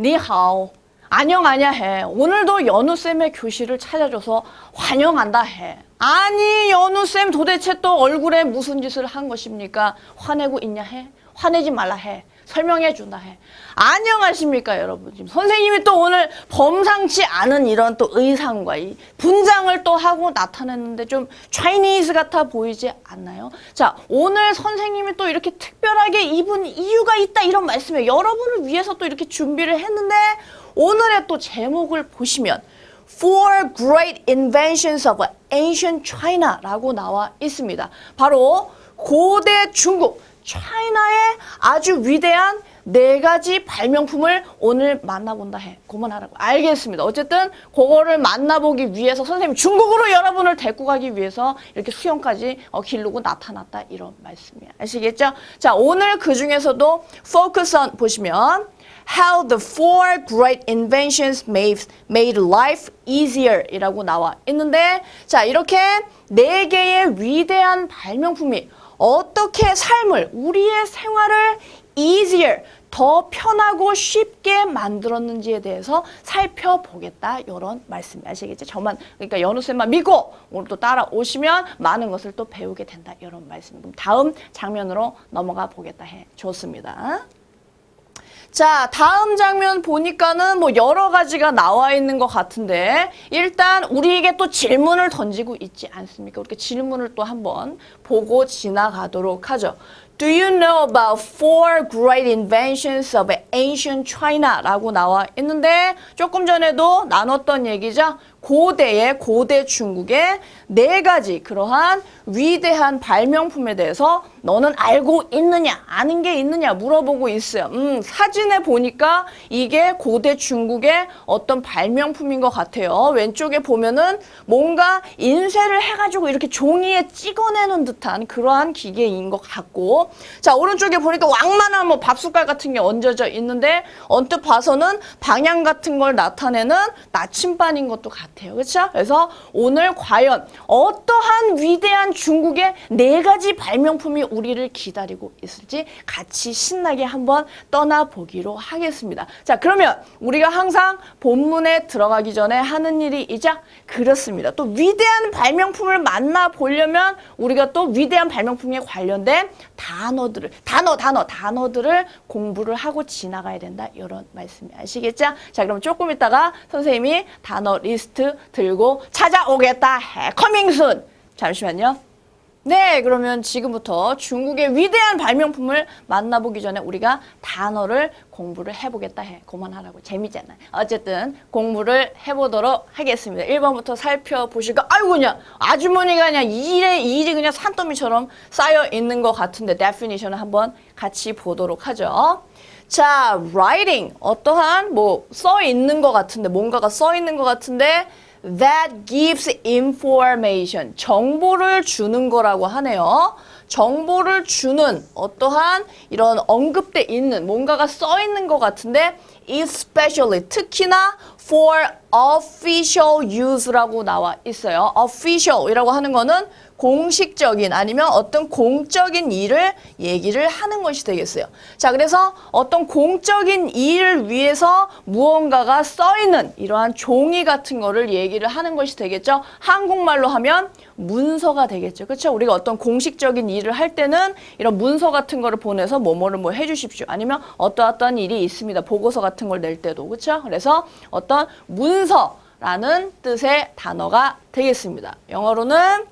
니하오. 안녕하냐 해. 오늘도 연우쌤의 교실을 찾아줘서 환영한다 해. 아니 연우쌤 도대체 또 얼굴에 무슨 짓을 한 것입니까? 화내고 있냐 해? 화내지 말라 해. 설명해 준다 해. 안녕하십니까 여러분. 지금 선생님이 또 오늘 범상치 않은 이런 또 의상과 이 분장을 또 하고 나타냈는데 좀 차이니즈 같아 보이지 않나요? 자, 오늘 선생님이 또 이렇게 특별하게 입은 이유가 있다 이런 말씀에 여러분을 위해서 또 이렇게 준비를 했는데 오늘의 또 제목을 보시면 Four Great Inventions of Ancient China라고 나와 있습니다. 바로 고대 중국 차이나의 아주 위대한 4가지 발명품을 오늘 만나본다 해. 그만하라고. 알겠습니다. 어쨌든 그거를 만나보기 위해서 선생님이 중국으로 여러분을 데리고 가기 위해서 이렇게 수영까지 기르고 나타났다 이런 말씀이에요. 아시겠죠? 자, 오늘 그 중에서도 focus on 보시면 How the four great inventions made life easier 이라고 나와 있는데 자, 이렇게 4개의 위대한 발명품이 어떻게 삶을, 우리의 생활을 easier, 더 편하고 쉽게 만들었는지에 대해서 살펴보겠다. 이런 말씀 아시겠죠? 저만, 그러니까 연우쌤만 믿고 오늘 또 따라오시면 많은 것을 또 배우게 된다. 이런 말씀. 그럼 다음 장면으로 넘어가 보겠다 해. 좋습니다. 자, 다음 장면 보니까는 뭐 여러 가지가 나와 있는 것 같은데 일단 우리에게 또 질문을 던지고 있지 않습니까? 이렇게 질문을 또 한번 보고 지나가도록 하죠. Do you know about four great inventions of ancient China? 라고 나와 있는데 조금 전에도 나눴던 얘기죠. 고대 중국의 4가지 그러한 위대한 발명품에 대해서 너는 알고 있느냐, 아는 게 있느냐 물어보고 있어요. 사진에 보니까 이게 고대 중국의 어떤 발명품인 것 같아요. 왼쪽에 보면은 뭔가 인쇄를 해가지고 이렇게 종이에 찍어내는 듯한 그러한 기계인 것 같고, 자, 오른쪽에 보니까 왕만한 뭐 밥숟갈 같은 게 얹어져 있는데 언뜻 봐서는 방향 같은 걸 나타내는 나침반인 것도 같아요. 그렇죠? 그래서 오늘 과연 어떠한 위대한 중국의 4가지 발명품이 우리를 기다리고 있을지 같이 신나게 한번 떠나보기로 하겠습니다. 자, 그러면 우리가 항상 본문에 들어가기 전에 하는 일이 있죠? 그렇습니다. 또 위대한 발명품을 만나보려면 우리가 또 위대한 발명품에 관련된 단어들을 공부를 하고 지나가야 된다. 이런 말씀 아시겠죠? 자, 그럼 조금 있다가 선생님이 단어 리스트 들고 찾아오겠다. 커밍 순. 잠시만요. 네, 그러면 지금부터 중국의 위대한 발명품을 만나보기 전에 우리가 단어를 공부를 해보겠다 해. 그만하라고. 재미잖아. 어쨌든 공부를 해보도록 하겠습니다. 1번부터 살펴보시고 아이고 그냥 아주머니가 그냥 일이 그냥 산더미처럼 쌓여 있는 것 같은데 definition을 한번 같이 보도록 하죠. 자, writing. 어떠한 뭐 써 있는 것 같은데 뭔가가 써 있는 것 같은데 that gives information. 정보를 주는 거라고 하네요. 정보를 주는 어떠한 이런 언급돼 있는 뭔가가 써 있는 것 같은데 especially 특히나 for official use라고 나와 있어요. official이라고 하는 거는 공식적인 아니면 어떤 공적인 일을 얘기를 하는 것이 되겠어요. 자, 그래서 어떤 공적인 일을 위해서 무언가가 써있는 이러한 종이 같은 거를 얘기를 하는 것이 되겠죠. 한국말로 하면 문서가 되겠죠. 그렇죠? 우리가 어떤 공식적인 일을 할 때는 이런 문서 같은 거를 보내서 뭐뭐를 뭐 해주십시오. 아니면 어떠한 일이 있습니다. 보고서 같은 걸 낼 때도. 그렇죠? 그래서 어떤 문서라는 뜻의 단어가 되겠습니다. 영어로는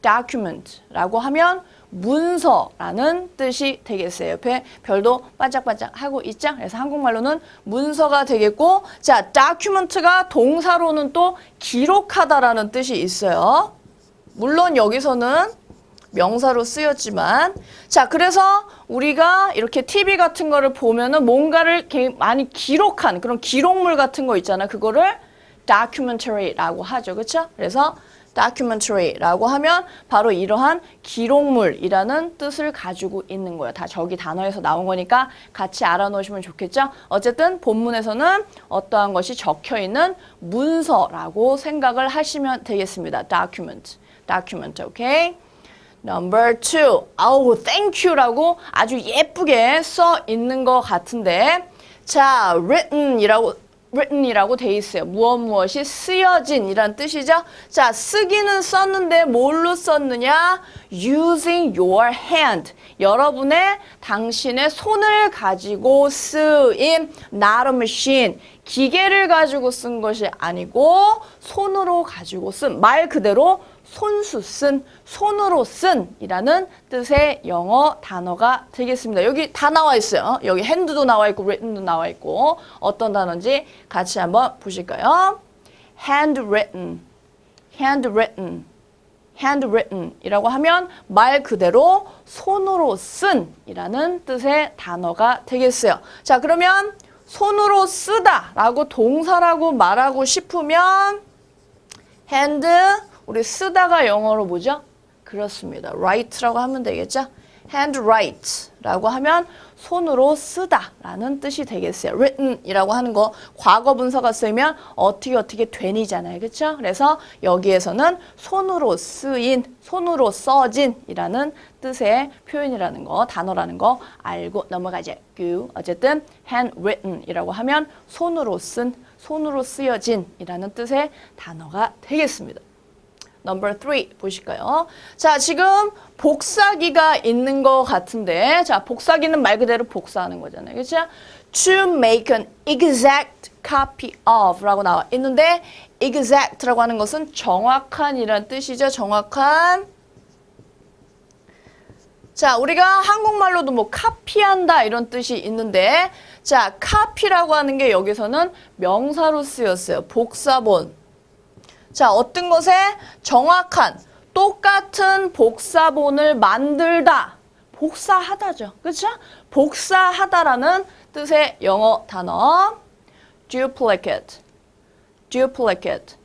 document라고 하면 문서라는 뜻이 되겠어요. 옆에 별도 반짝반짝 하고 있죠? 그래서 한국말로는 문서가 되겠고, 자, document가 동사로는 또 기록하다라는 뜻이 있어요. 물론 여기서는 명사로 쓰였지만, 자, 그래서 우리가 이렇게 TV 같은 거를 보면은 뭔가를 많이 기록한 그런 기록물 같은 거 있잖아요. 그거를 documentary라고 하죠. 그렇죠? 그래서 documentary라고 하면 바로 이러한 기록물이라는 뜻을 가지고 있는 거예요. 다 저기 단어에서 나온 거니까 같이 알아놓으시면 좋겠죠? 어쨌든 본문에서는 어떠한 것이 적혀 있는 문서라고 생각을 하시면 되겠습니다. document, 오케이? Number 2. 아우, thank you라고 아주 예쁘게 써 있는 것 같은데. 자, written이라고 돼 있어요. 무엇이 쓰여진이란 뜻이죠. 자, 쓰기는 썼는데 뭘로 썼느냐? Using your hand. 당신의 손을 가지고 쓰인 not a machine. 기계를 가지고 쓴 것이 아니고 손으로 가지고 쓴 말 그대로 손수 쓴, 손으로 쓴 이라는 뜻의 영어 단어가 되겠습니다. 여기 다 나와 있어요. 여기 hand도 나와 있고 written도 나와 있고 어떤 단어인지 같이 한번 보실까요? handwritten, handwritten, handwritten 이라고 하면 말 그대로 손으로 쓴 이라는 뜻의 단어가 되겠어요. 자, 그러면 손으로 쓰다 라고 동사라고 말하고 싶으면 hand, 우리 쓰다가 영어로 뭐죠? 그렇습니다. write라고 하면 되겠죠? handwrite라고 하면 손으로 쓰다 라는 뜻이 되겠어요. written이라고 하는 거 과거 분사가 쓰이면 어떻게 된이잖아요. 그렇죠? 그래서 여기에서는 손으로 쓰인, 손으로 써진 이라는 뜻의 표현이라는 거, 단어라는 거 알고 넘어가죠. 어쨌든 handwritten이라고 하면 손으로 쓴, 손으로 쓰여진 이라는 뜻의 단어가 되겠습니다. Number 3 보실까요? 자, 지금 복사기가 있는 것 같은데, 자, 복사기는 말 그대로 복사하는 거잖아요. 그렇죠? To make an exact copy of 라고 나와 있는데, exact라고 하는 것은 정확한 이란 뜻이죠. 정확한. 자, 우리가 한국말로도 뭐 카피한다 이런 뜻이 있는데, 자, 카피라고 하는 게 여기서는 명사로 쓰였어요. 복사본. 자, 어떤 것에 정확한 똑같은 복사본을 만들다. 복사하다죠. 그렇죠? 복사하다라는 뜻의 영어 단어 duplicate, duplicate,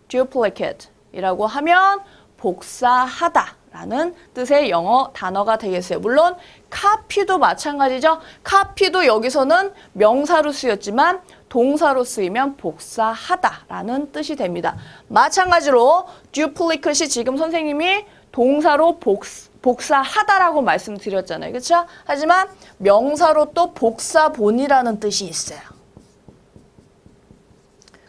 duplicate 이라고 하면 복사하다라는 뜻의 영어 단어가 되겠어요. 물론 카피도 마찬가지죠. 카피도 여기서는 명사로 쓰였지만 동사로 쓰이면 복사하다라는 뜻이 됩니다. 마찬가지로 duplicate이 지금 선생님이 동사로 복사하다라고 말씀드렸잖아요. 그렇죠? 하지만 명사로 또 복사본이라는 뜻이 있어요.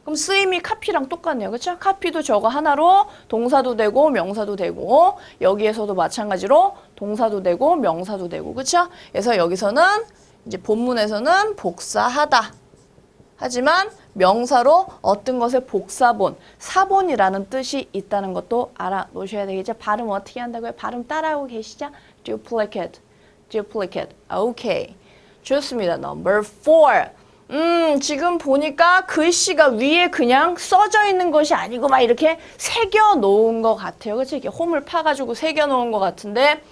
그럼 쓰임이 카피랑 똑같네요. 그렇죠? 카피도 저거 하나로 동사도 되고 명사도 되고 여기에서도 마찬가지로 동사도 되고 명사도 되고 그렇죠? 그래서 여기서는 이제 본문에서는 복사하다. 하지만 명사로 어떤 것의 복사본, 사본이라는 뜻이 있다는 것도 알아놓으셔야 되겠죠. 발음 어떻게 한다고요? 발음 따라하고 계시죠? duplicate, duplicate. 오케이. 좋습니다. Number 4. 지금 보니까 글씨가 위에 그냥 써져 있는 것이 아니고 막 이렇게 새겨 놓은 것 같아요. 그렇죠? 이렇게 홈을 파가지고 새겨 놓은 것 같은데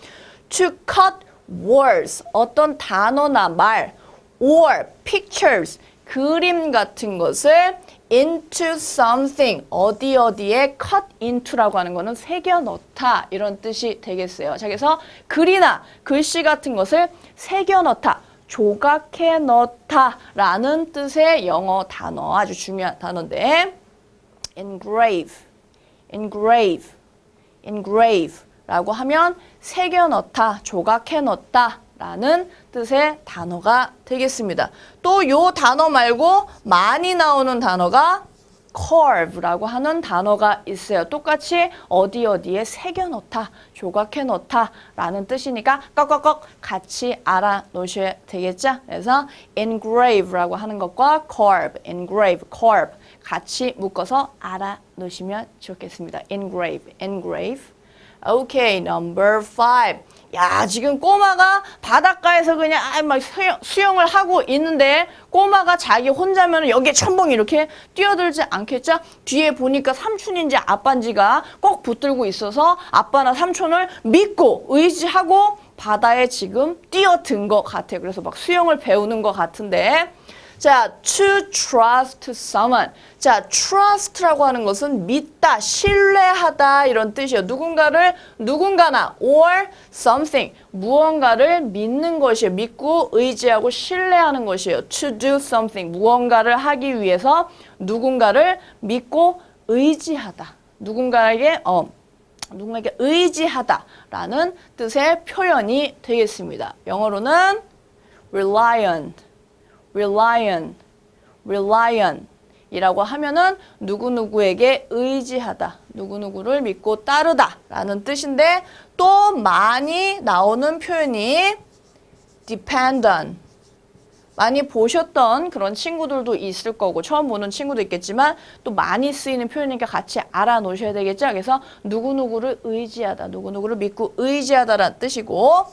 to cut words, 어떤 단어나 말 or pictures, 그림 같은 것을 into something, 어디에 cut into라고 하는 거는 새겨 넣다 이런 뜻이 되겠어요. 자, 그래서 글이나 글씨 같은 것을 새겨 넣다, 조각해 넣다 라는 뜻의 영어 단어, 아주 중요한 단어인데 engrave, engrave, engrave 라고 하면 새겨 넣다, 조각해 넣다 라는 뜻의 단어가 되겠습니다. 또 요 단어 말고 많이 나오는 단어가 carve라고 하는 단어가 있어요. 똑같이 어디에 새겨 넣다, 조각해 넣다 라는 뜻이니까 꺽꺽꺽 같이 알아놓으셔야 되겠죠? 그래서 engrave라고 하는 것과 carve, engrave, carve 같이 묶어서 알아놓으시면 좋겠습니다. engrave, engrave. 오케이, number 5. 야, 지금 꼬마가 바닷가에서 그냥 막 수영을 하고 있는데 꼬마가 자기 혼자면 여기에 첨벙 이렇게 뛰어들지 않겠죠? 뒤에 보니까 삼촌인지 아빠인지가 꼭 붙들고 있어서 아빠나 삼촌을 믿고 의지하고 바다에 지금 뛰어든 것 같아요. 그래서 막 수영을 배우는 것 같은데 자, to trust someone. 자, trust라고 하는 것은 믿다, 신뢰하다 이런 뜻이에요. 누군가나 or something, 무언가를 믿는 것이에요. 믿고 의지하고 신뢰하는 것이에요. to do something, 무언가를 하기 위해서 누군가를 믿고 의지하다. 누군가에게 누군가에게 의지하다라는 뜻의 표현이 되겠습니다. 영어로는 reliant, reliant, reliant 이라고 하면은 누구누구에게 의지하다, 누구누구를 믿고 따르다 라는 뜻인데 또 많이 나오는 표현이 dependent. 많이 보셨던 그런 친구들도 있을 거고 처음 보는 친구도 있겠지만 또 많이 쓰이는 표현이니까 같이 알아놓으셔야 되겠죠. 그래서 누구누구를 의지하다, 누구누구를 믿고 의지하다라는 뜻이고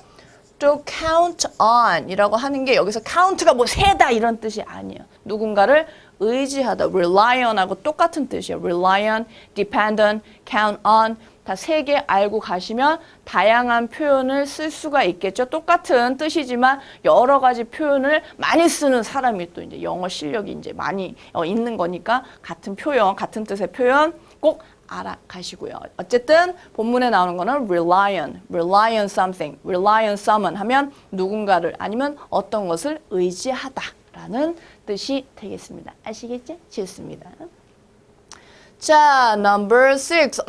또 count on 이라고 하는 게 여기서 count가 뭐 세다 이런 뜻이 아니에요. 누군가를 의지하다, rely on하고 똑같은 뜻이에요. rely on, dependent, count on 다 세 개 알고 가시면 다양한 표현을 쓸 수가 있겠죠. 똑같은 뜻이지만 여러 가지 표현을 많이 쓰는 사람이 또 이제 영어 실력이 이제 많이 있는 거니까 같은 표현, 같은 뜻의 표현 꼭 알아가시고요. 어쨌든 본문에 나오는 거는 rely on something, rely on someone 하면 누군가를 아니면 어떤 것을 의지하다라는 뜻이 되겠습니다. 아시겠죠? 좋습니다. 자, number 6.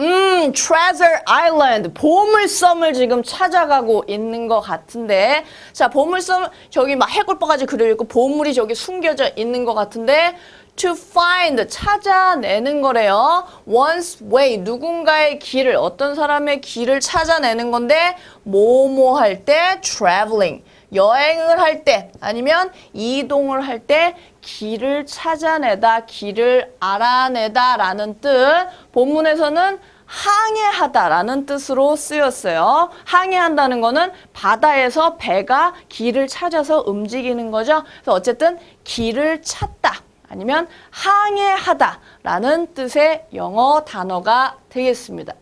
treasure island. 보물섬을 지금 찾아가고 있는 것 같은데. 자, 보물섬, 저기 막 해골바가지 그려있고, 보물이 저기 숨겨져 있는 것 같은데, to find, 찾아내는 거래요. one's way, 누군가의 길을, 어떤 사람의 길을 찾아내는 건데, 뭐뭐 할 때, traveling. 여행을 할 때 아니면 이동을 할 때 길을 찾아내다, 길을 알아내다 라는 뜻. 본문에서는 항해하다 라는 뜻으로 쓰였어요. 항해한다는 거는 바다에서 배가 길을 찾아서 움직이는 거죠. 그래서 어쨌든 길을 찾다 아니면 항해하다 라는 뜻의 영어 단어가 되겠습니다.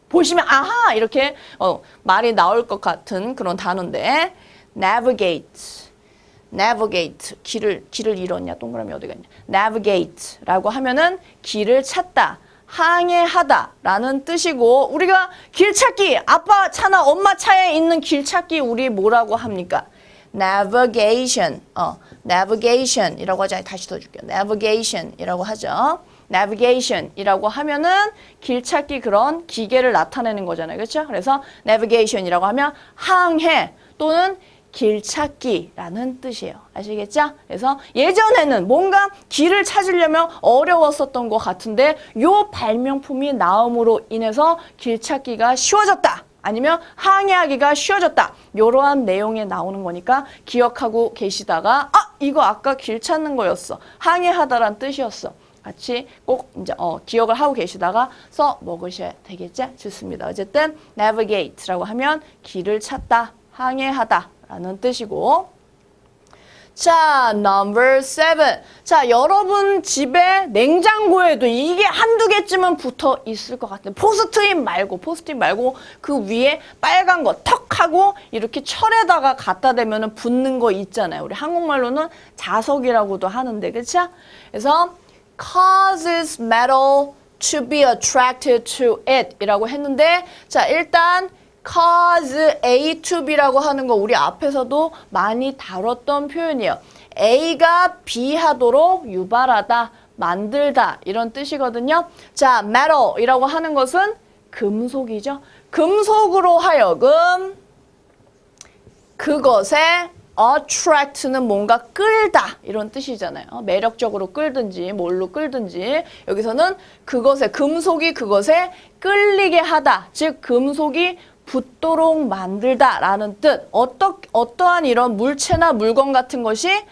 보시면 아하 이렇게 말이 나올 것 같은 그런 단어인데 navigate, navigate, 길을 잃었냐, 동그라미 어디 갔냐. navigate라고 하면은 길을 찾다, 항해하다 라는 뜻이고 우리가 길 찾기, 아빠 차나 엄마 차에 있는 길 찾기 우리 뭐라고 합니까? navigation, navigation 이라고 하죠. 다시 더 줄게요. navigation 이라고 하죠. navigation 이라고 하면은 길 찾기 그런 기계를 나타내는 거잖아요. 그렇죠? 그래서 navigation 이라고 하면 항해 또는 길 찾기라는 뜻이에요. 아시겠죠? 그래서 예전에는 뭔가 길을 찾으려면 어려웠었던 것 같은데 요 발명품이 나옴으로 인해서 길 찾기가 쉬워졌다. 아니면 항해하기가 쉬워졌다. 이러한 내용에 나오는 거니까 기억하고 계시다가 이거 아까 길 찾는 거였어. 항해하다란 뜻이었어. 같이 꼭 이제 기억을 하고 계시다가 써 먹으셔야 되겠죠? 좋습니다. 어쨌든 navigate라고 하면 길을 찾다, 항해하다 라는 뜻이고 자, number 7. 자, 여러분 집에 냉장고에도 이게 한두 개쯤은 붙어 있을 것 같아요. 포스트잇 말고 그 위에 빨간 거 턱 하고 이렇게 철에다가 갖다 대면은 붙는 거 있잖아요. 우리 한국말로는 자석이라고도 하는데, 그렇죠? 그래서 causes metal to be attracted to it 이라고 했는데 자, 일단 cause A to B라고 하는 거 우리 앞에서도 많이 다뤘던 표현이에요. A가 B 하도록 유발하다, 만들다 이런 뜻이거든요. 자, metal이라고 하는 것은 금속이죠. 금속으로 하여금 그것에 attract는 뭔가 끌다 이런 뜻이잖아요. 매력적으로 끌든지 뭘로 끌든지 여기서는 그것에 금속이 그것에 끌리게 하다. 즉 금속이 붙도록 만들다라는 뜻. 어떠한 이런 물체나 물건 같은 것이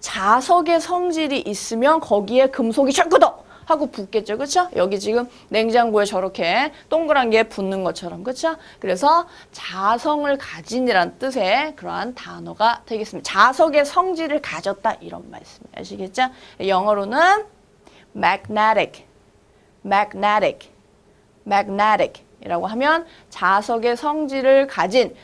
자석의 성질이 있으면 거기에 금속이 샤크덕 하고 붙겠죠. 그렇죠? 여기 지금 냉장고에 저렇게 동그란 게 붙는 것처럼. 그렇죠? 그래서 자성을 가진이란 뜻의 그러한 단어가 되겠습니다. 자석의 성질을 가졌다 이런 말씀. 아시겠죠? 영어로는 magnetic, magnetic, magnetic 이라고 하면 자석의 성질을 가진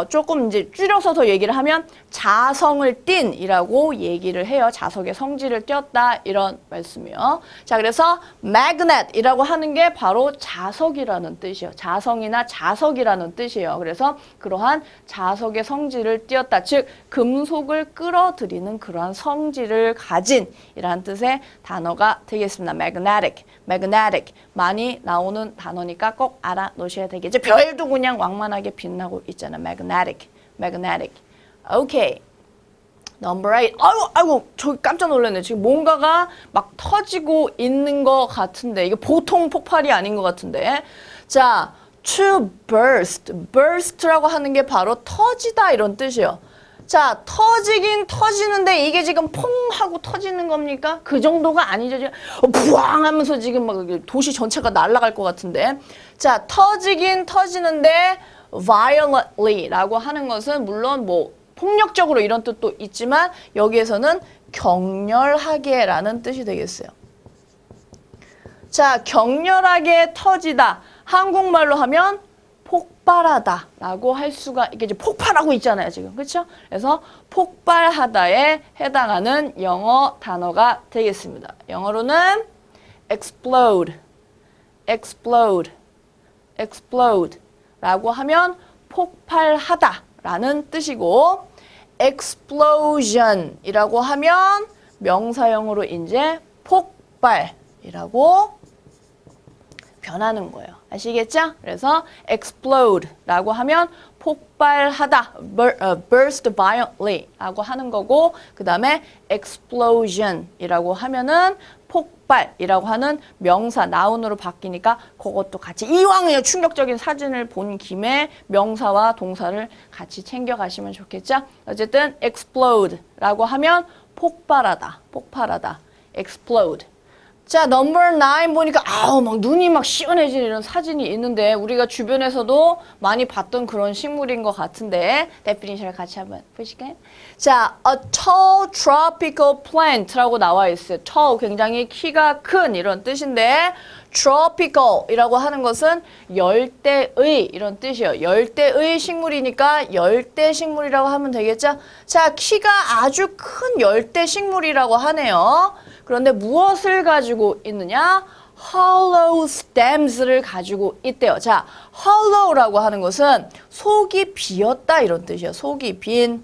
조금 이제 줄여서 더 얘기를 하면 자성을 띤 이라고 얘기를 해요. 자석의 성질을 띄었다 이런 말씀이요. 자, 그래서 magnet 이라고 하는 게 바로 자석이라는 뜻이에요. 자성이나 자석이라는 뜻이에요. 그래서 그러한 자석의 성질을 띄었다. 즉 금속을 끌어들이는 그러한 성질을 가진 이라는 뜻의 단어가 되겠습니다. magnetic, magnetic, 많이 나오는 단어니까 꼭 알아놓으셔야 되겠죠. 별도 그냥 왕만하게 빛나고 있잖아. magnetic. 오케이. Number 8. 아이고, 저 깜짝 놀랐네. 지금 뭔가가 막 터지고 있는 것 같은데. 이게 보통 폭발이 아닌 것 같은데. 자, to burst. burst라고 하는 게 바로 터지다 이런 뜻이에요. 자, 터지긴 터지는데 이게 지금 퐁 하고 터지는 겁니까? 그 정도가 아니죠. 지금 부앙 하면서 지금 막 도시 전체가 날아갈 것 같은데. 자, 터지긴 터지는데 violently라고 하는 것은 물론 뭐 폭력적으로 이런 뜻도 있지만 여기에서는 격렬하게라는 뜻이 되겠어요. 자, 격렬하게 터지다. 한국말로 하면 폭발하다라고 할 수가 이게 이제 폭발하고 있잖아요, 지금. 그렇죠? 그래서 폭발하다에 해당하는 영어 단어가 되겠습니다. 영어로는 explode라고 하면 폭발하다라는 뜻이고 explosion이라고 하면 명사형으로 이제 폭발이라고 변하는 거예요. 아시겠죠? 그래서 explode라고 하면 폭발하다, burst violently라고 하는 거고 그 다음에 explosion이라고 하면은 폭발이라고 하는 명사, 나운으로 바뀌니까 그것도 같이 이왕 충격적인 사진을 본 김에 명사와 동사를 같이 챙겨가시면 좋겠죠? 어쨌든 explode라고 하면 폭발하다, explode. 자, number 9 보니까 막 눈이 막 시원해지는 이런 사진이 있는데 우리가 주변에서도 많이 봤던 그런 식물인 것 같은데 definition을 같이 한번 보실까요? 자, a tall tropical plant라고 나와 있어요. tall, 굉장히 키가 큰 이런 뜻인데 tropical이라고 하는 것은 열대의 이런 뜻이에요. 열대의 식물이니까 열대 식물이라고 하면 되겠죠? 자, 키가 아주 큰 열대 식물이라고 하네요. 그런데 무엇을 가지고 있느냐? hollow stems를 가지고 있대요. 자, hollow라고 하는 것은 속이 비었다 이런 뜻이에요. 속이 빈.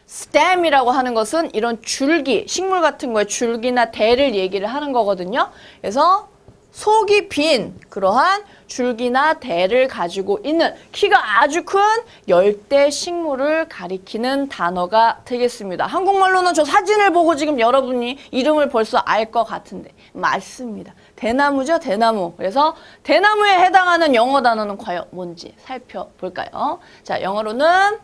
stem이라고 하는 것은 이런 줄기, 식물 같은 거에 줄기나 대를 얘기를 하는 거거든요. 그래서 속이 빈 그러한 줄기나 대를 가지고 있는 키가 아주 큰 열대 식물을 가리키는 단어가 되겠습니다. 한국말로는 저 사진을 보고 지금 여러분이 이름을 벌써 알 것 같은데 맞습니다. 대나무죠, 대나무. 그래서 대나무에 해당하는 영어 단어는 과연 뭔지 살펴볼까요? 자, 영어로는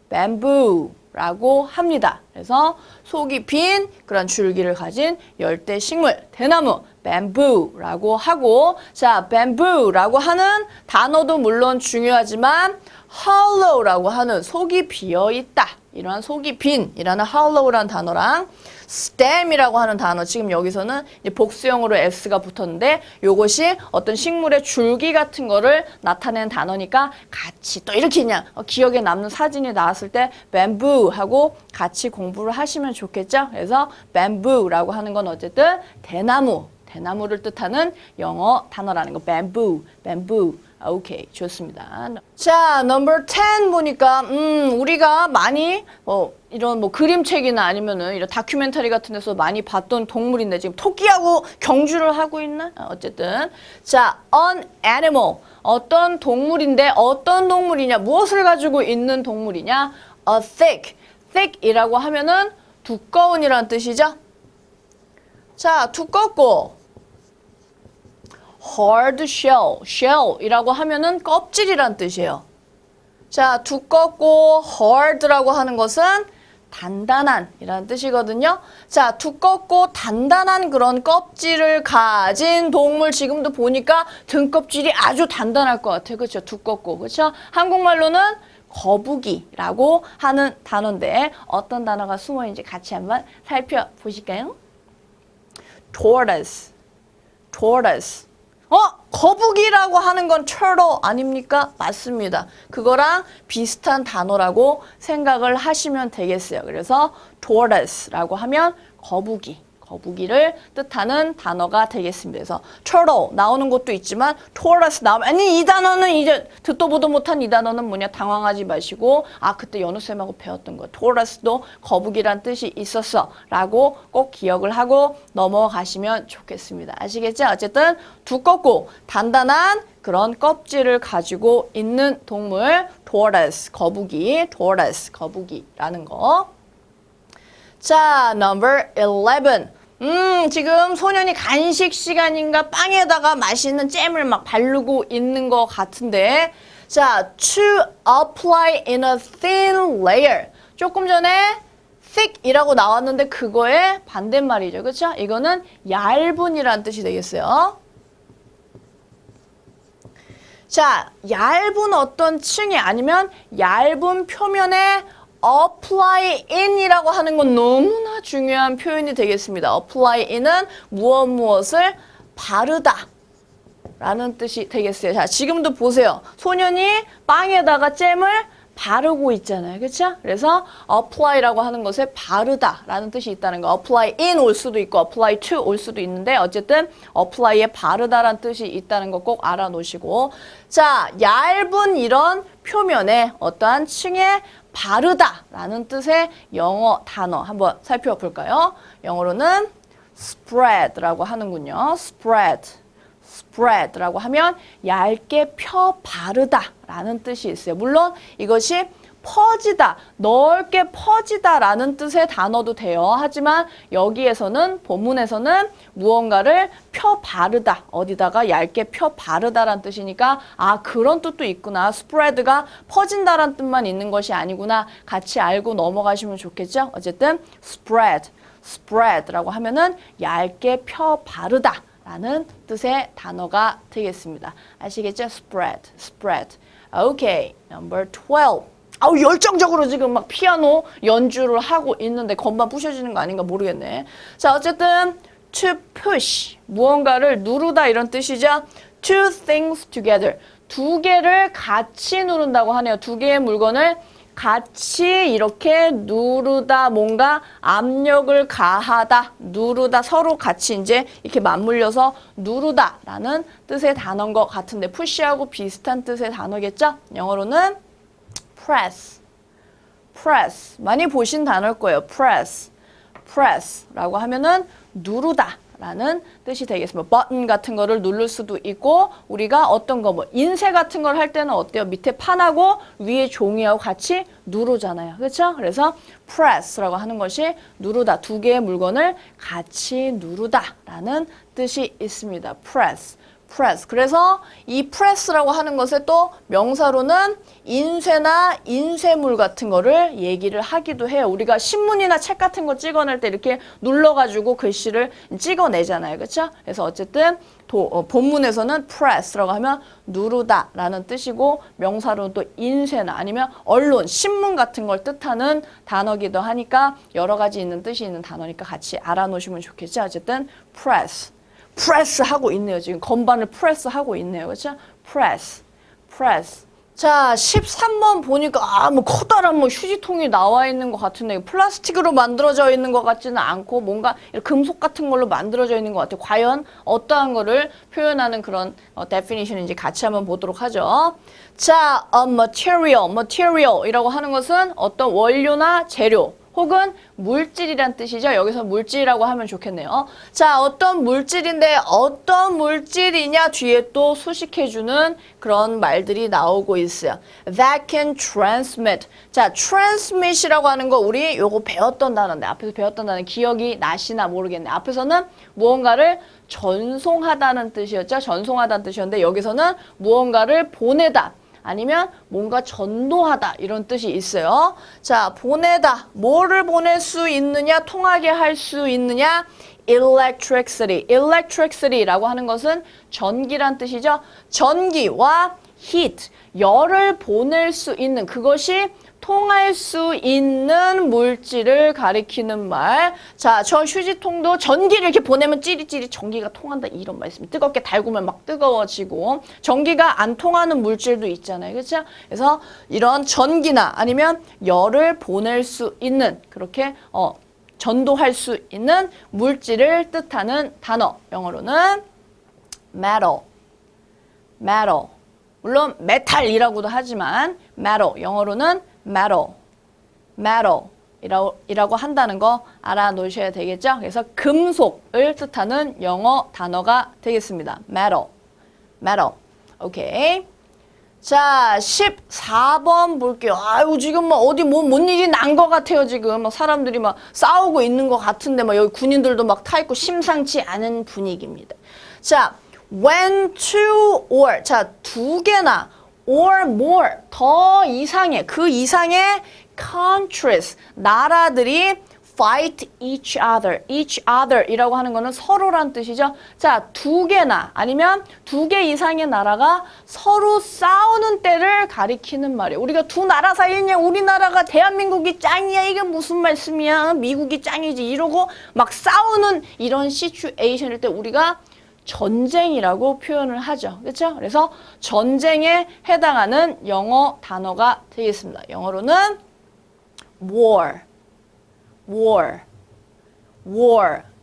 bamboo라고 합니다. 그래서 속이 빈 그런 줄기를 가진 열대 식물, 대나무, bamboo라고 하고 자, bamboo라고 하는 단어도 물론 중요하지만 hollow라고 하는 속이 비어있다. 이러한 속이 빈이라는 hollow라는 단어랑 stem이라고 하는 단어, 지금 여기서는 이제 복수형으로 s가 붙었는데 이것이 어떤 식물의 줄기 같은 거를 나타내는 단어니까 같이 또 이렇게 그냥 기억에 남는 사진이 나왔을 때 bamboo 하고 같이 공부를 하시면 좋겠죠. 그래서 bamboo라고 하는 건 어쨌든 대나무를 뜻하는 영어 단어라는 거. bamboo. 오케이, 좋습니다. 자, number 10 보니까 우리가 많이 이런 뭐 그림책이나 아니면은 이런 다큐멘터리 같은 데서 많이 봤던 동물인데 지금 토끼하고 경주를 하고 있나? 어쨌든 자, an animal. 어떤 동물인데 어떤 동물이냐? 무엇을 가지고 있는 동물이냐? a thick이라고 하면은 두꺼운이라는 뜻이죠. 자, 두껍고 hard shell이라고 하면은 껍질이란 뜻이에요. 자, 두껍고 hard라고 하는 것은 단단한이라는 뜻이거든요. 자, 두껍고 단단한 그런 껍질을 가진 동물 지금도 보니까 등껍질이 아주 단단할 것 같아요. 그렇죠? 두껍고. 그렇죠? 한국말로는 거북이라고 하는 단어인데 어떤 단어가 숨어 있는지 같이 한번 살펴보실까요? tortoise. 거북이라고 하는 건 turtle 아닙니까? 맞습니다. 그거랑 비슷한 단어라고 생각을 하시면 되겠어요. 그래서 tortoise라고 하면 거북이 거북이를 뜻하는 단어가 되겠습니다. 그래서 turtle 나오는 것도 있지만 tortoise 나오면 아니 이 단어는 이제 듣도 보도 못한 이 단어는 뭐냐 당황하지 마시고 아 그때 연우쌤하고 배웠던 거 tortoise도 거북이란 뜻이 있었어 라고 꼭 기억을 하고 넘어가시면 좋겠습니다. 아시겠죠? 어쨌든 두껍고 단단한 그런 껍질을 가지고 있는 동물 tortoise 거북이 tortoise 거북이라는 거. 자, number 11. 지금 소년이 간식 시간인가 빵에다가 맛있는 잼을 막 바르고 있는 것 같은데 자, to apply in a thin layer. 조금 전에 thick이라고 나왔는데 그거의 반대말이죠. 그렇죠? 이거는 얇은이라는 뜻이 되겠어요. 자, 얇은 어떤 층이 아니면 얇은 표면에 apply in이라고 하는 건 너무나 중요한 표현이 되겠습니다. apply in은 무엇을 바르다 라는 뜻이 되겠어요. 자, 지금도 보세요. 소년이 빵에다가 잼을 바르고 있잖아요. 그렇죠? 그래서 apply라고 하는 것에 바르다 라는 뜻이 있다는 거. apply in 올 수도 있고 apply to 올 수도 있는데 어쨌든 apply에 바르다라는 뜻이 있다는 거 꼭 알아놓으시고 자, 얇은 이런 표면에 어떠한 층에 바르다 라는 뜻의 영어 단어 한번 살펴볼까요? 영어로는 spread라고 하는군요. spread라고 하면 얇게 펴 바르다 라는 뜻이 있어요. 물론 이것이 퍼지다, 넓게 퍼지다 라는 뜻의 단어도 돼요. 하지만 여기에서는 본문에서는 무언가를 펴 바르다, 어디다가 얇게 펴 바르다라는 뜻이니까 아 그런 뜻도 있구나. spread가 퍼진다라는 뜻만 있는 것이 아니구나. 같이 알고 넘어가시면 좋겠죠. 어쨌든 spread라고 하면은 얇게 펴 바르다 라는 뜻의 단어가 되겠습니다. 아시겠죠? spread. Okay, number 12. 아우 열정적으로 지금 막 피아노 연주를 하고 있는데 건반 부셔지는 거 아닌가 모르겠네. 자, 어쨌든 to push 무언가를 누르다 이런 뜻이죠. two things together 두 개를 같이 누른다고 하네요. 두 개의 물건을 같이 이렇게 누르다 뭔가 압력을 가하다 누르다 서로 같이 이제 이렇게 맞물려서 누르다 라는 뜻의 단어인 것 같은데 push하고 비슷한 뜻의 단어겠죠? 영어로는 press 많이 보신 단어일 거예요. press라고 하면은 누르다 라는 뜻이 되겠습니다. 버튼 같은 거를 누를 수도 있고 우리가 어떤 거 뭐 인쇄 같은 걸 할 때는 어때요? 밑에 판하고 위에 종이하고 같이 누르잖아요. 그렇죠? 그래서 press라고 하는 것이 누르다. 두 개의 물건을 같이 누르다 라는 뜻이 있습니다. press. 그래서 이 press라고 하는 것에 또 명사로는 인쇄나 인쇄물 같은 거를 얘기를 하기도 해요. 우리가 신문이나 책 같은 거 찍어낼 때 이렇게 눌러가지고 글씨를 찍어내잖아요. 그렇죠? 그래서 어쨌든 본문에서는 press라고 하면 누르다 라는 뜻이고 명사로는 또 인쇄나 아니면 언론, 신문 같은 걸 뜻하는 단어기도 하니까 여러 가지 있는 뜻이 있는 단어니까 같이 알아놓으시면 좋겠죠. 어쨌든 press 하고 있네요. 지금 건반을 프레스 하고 있네요. 그렇죠? 프레스. 자, 13번 보니까 뭐 커다란 뭐 휴지통이 나와 있는 것 같은데 플라스틱으로 만들어져 있는 것 같지는 않고 뭔가 금속 같은 걸로 만들어져 있는 것 같아요. 과연 어떠한 거를 표현하는 그런 definition인지 같이 한번 보도록 하죠. 자, a material이라고 하는 것은 어떤 원료나 재료 혹은 물질이란 뜻이죠. 여기서 물질이라고 하면 좋겠네요. 자, 어떤 물질인데 어떤 물질이냐 뒤에 또 수식해주는 그런 말들이 나오고 있어요. That can transmit. 자, transmit이라고 하는 거 우리 요거 배웠던 단어인데 앞에서 배웠던 단어 기억이 나시나 모르겠네. 앞에서는 무언가를 전송하다는 뜻이었죠. 전송하다는 뜻이었는데 여기서는 무언가를 보내다. 아니면 뭔가 전도하다 이런 뜻이 있어요. 자, 보내다. 뭐를 보낼 수 있느냐? 통하게 할 수 있느냐? electricity라고 하는 것은 전기란 뜻이죠. 전기와 heat, 열을 보낼 수 있는 그것이 통할 수 있는 물질을 가리키는 말. 자, 저 휴지통도 전기를 이렇게 보내면 찌릿찌릿 전기가 통한다 이런 말씀이 뜨겁게 달구면 막 뜨거워지고 전기가 안 통하는 물질도 있잖아요. 그렇죠? 그래서 이런 전기나 아니면 열을 보낼 수 있는 그렇게 전도할 수 있는 물질을 뜻하는 단어. 영어로는 metal. metal. 물론 메탈이라고도 하지만 metal. 영어로는 metal. metal. 이라고 한다는 거 알아놓으셔야 되겠죠? 그래서 금속을 뜻하는 영어 단어가 되겠습니다. metal. metal. 오케이. 자, 14번 볼게요. 아유, 지금 뭐 어디 뭔 일이 난 것 같아요, 지금. 막 사람들이 막 싸우고 있는 것 같은데, 막 여기 군인들도 막 타 있고 심상치 않은 분위기입니다. 자, when two or. 자, 두 개나 or more. 더 이상의, 그 이상의 countries. 나라들이 fight each other 이라고 하는 거는 서로란 뜻이죠. 자, 두 개나 아니면 두 개 이상의 나라가 서로 싸우는 때를 가리키는 말이에요. 우리가 두 나라 사이에 우리나라가 대한민국이 짱이야. 이게 무슨 말씀이야. 미국이 짱이지. 이러고 막 싸우는 이런 시츄에이션일 때 우리가 전쟁이라고 표현을 하죠. 그렇죠? 그래서 전쟁에 해당하는 영어 단어가 되겠습니다. 영어로는 war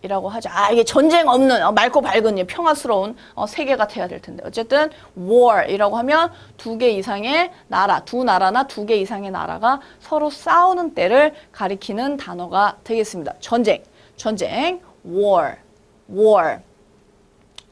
이라고 하죠. 아, 이게 전쟁 없는 맑고 밝은 평화스러운 세계가 돼야 될 텐데. 어쨌든 war 이라고 하면 두 개 이상의 나라, 두 나라나 두 개 이상의 나라가 서로 싸우는 때를 가리키는 단어가 되겠습니다. 전쟁, war.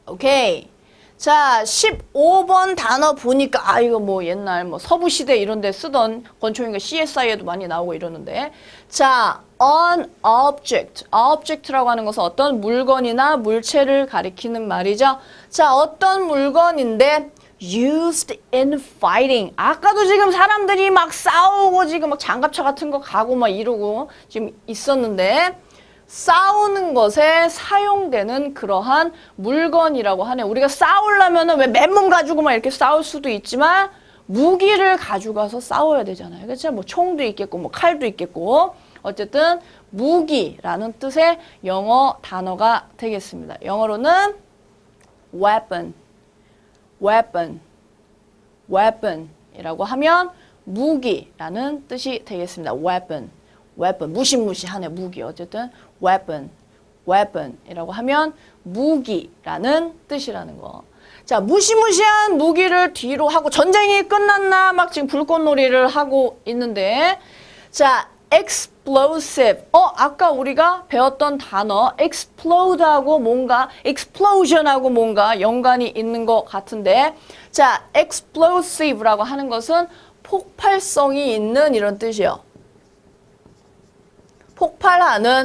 오케이. 자, 15번 단어 보니까 아, 이거 뭐 옛날 뭐 서부시대 이런 데 쓰던 권총이가 CSI에도 많이 나오고 이러는데. 자, an object. object라고 하는 것은 어떤 물건이나 물체를 가리키는 말이죠. 자, 어떤 물건인데 used in fighting. 아까도 지금 사람들이 막 싸우고 지금 막 장갑차 같은 거 가고 막 이러고 지금 있었는데 싸우는 것에 사용되는 그러한 물건이라고 하네요. 우리가 싸우려면은 왜 맨몸 가지고 막 이렇게 싸울 수도 있지만 무기를 가져가서 싸워야 되잖아요. 그렇죠? 뭐 총도 있겠고 뭐 칼도 있겠고 어쨌든 무기라는 뜻의 영어 단어가 되겠습니다. 영어로는 weapon이라고 하면 무기라는 뜻이 되겠습니다. weapon. 무시무시하네 무기. 어쨌든 weapon이라고 하면 무기라는 뜻이라는 거. 자, 무시무시한 무기를 뒤로 하고 전쟁이 끝났나 막 지금 불꽃놀이를 하고 있는데 자, explosive. 아까 우리가 배웠던 단어 explode하고 뭔가 explosion하고 뭔가 연관이 있는 것 같은데 자, explosive라고 하는 것은 폭발성이 있는 이런 뜻이에요.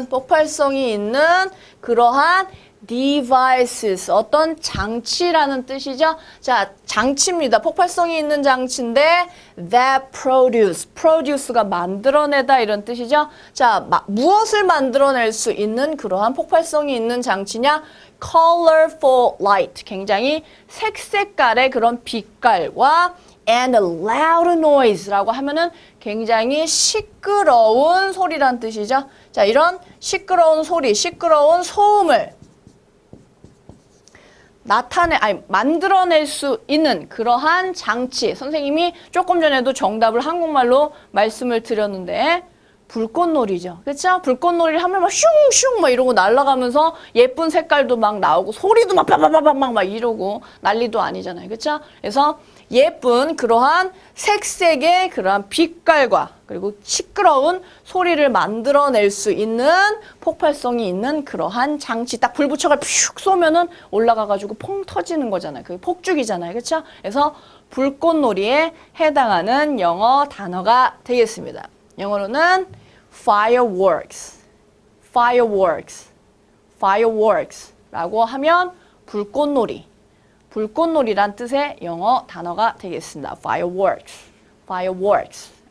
폭발성이 있는 그러한 devices, 어떤 장치라는 뜻이죠. 자, 장치입니다. 폭발성이 있는 장치인데 that produce가 만들어내다 이런 뜻이죠. 자, 무엇을 만들어낼 수 있는 그러한 폭발성이 있는 장치냐? colorful light, 굉장히 색색깔의 그런 빛깔과 and loud noise라고 하면은 굉장히 시끄러운 소리란 뜻이죠. 자, 이런 시끄러운 소리, 시끄러운 소음을 만들어낼 수 있는 그러한 장치. 선생님이 조금 전에도 정답을 한국말로 말씀을 드렸는데 불꽃놀이죠. 그렇죠? 불꽃놀이를 하면 막 슝슝 막 이러고 날아가면서 예쁜 색깔도 막 나오고 소리도 막 빠바바박 막 이러고 난리도 아니잖아요. 그렇죠? 그래서 예쁜 그러한 색색의 그러한 빛깔과 그리고 시끄러운 소리를 만들어낼 수 있는 폭발성이 있는 그러한 장치. 딱 불 붙여가 퓨 쏘면은 올라가가지고 퐁 터지는 거잖아요. 그게 폭죽이잖아요. 그렇죠? 그래서 불꽃놀이에 해당하는 영어 단어가 되겠습니다. 영어로는 fireworks라고 하면 불꽃놀이란 뜻의 영어 단어가 되겠습니다. fireworks.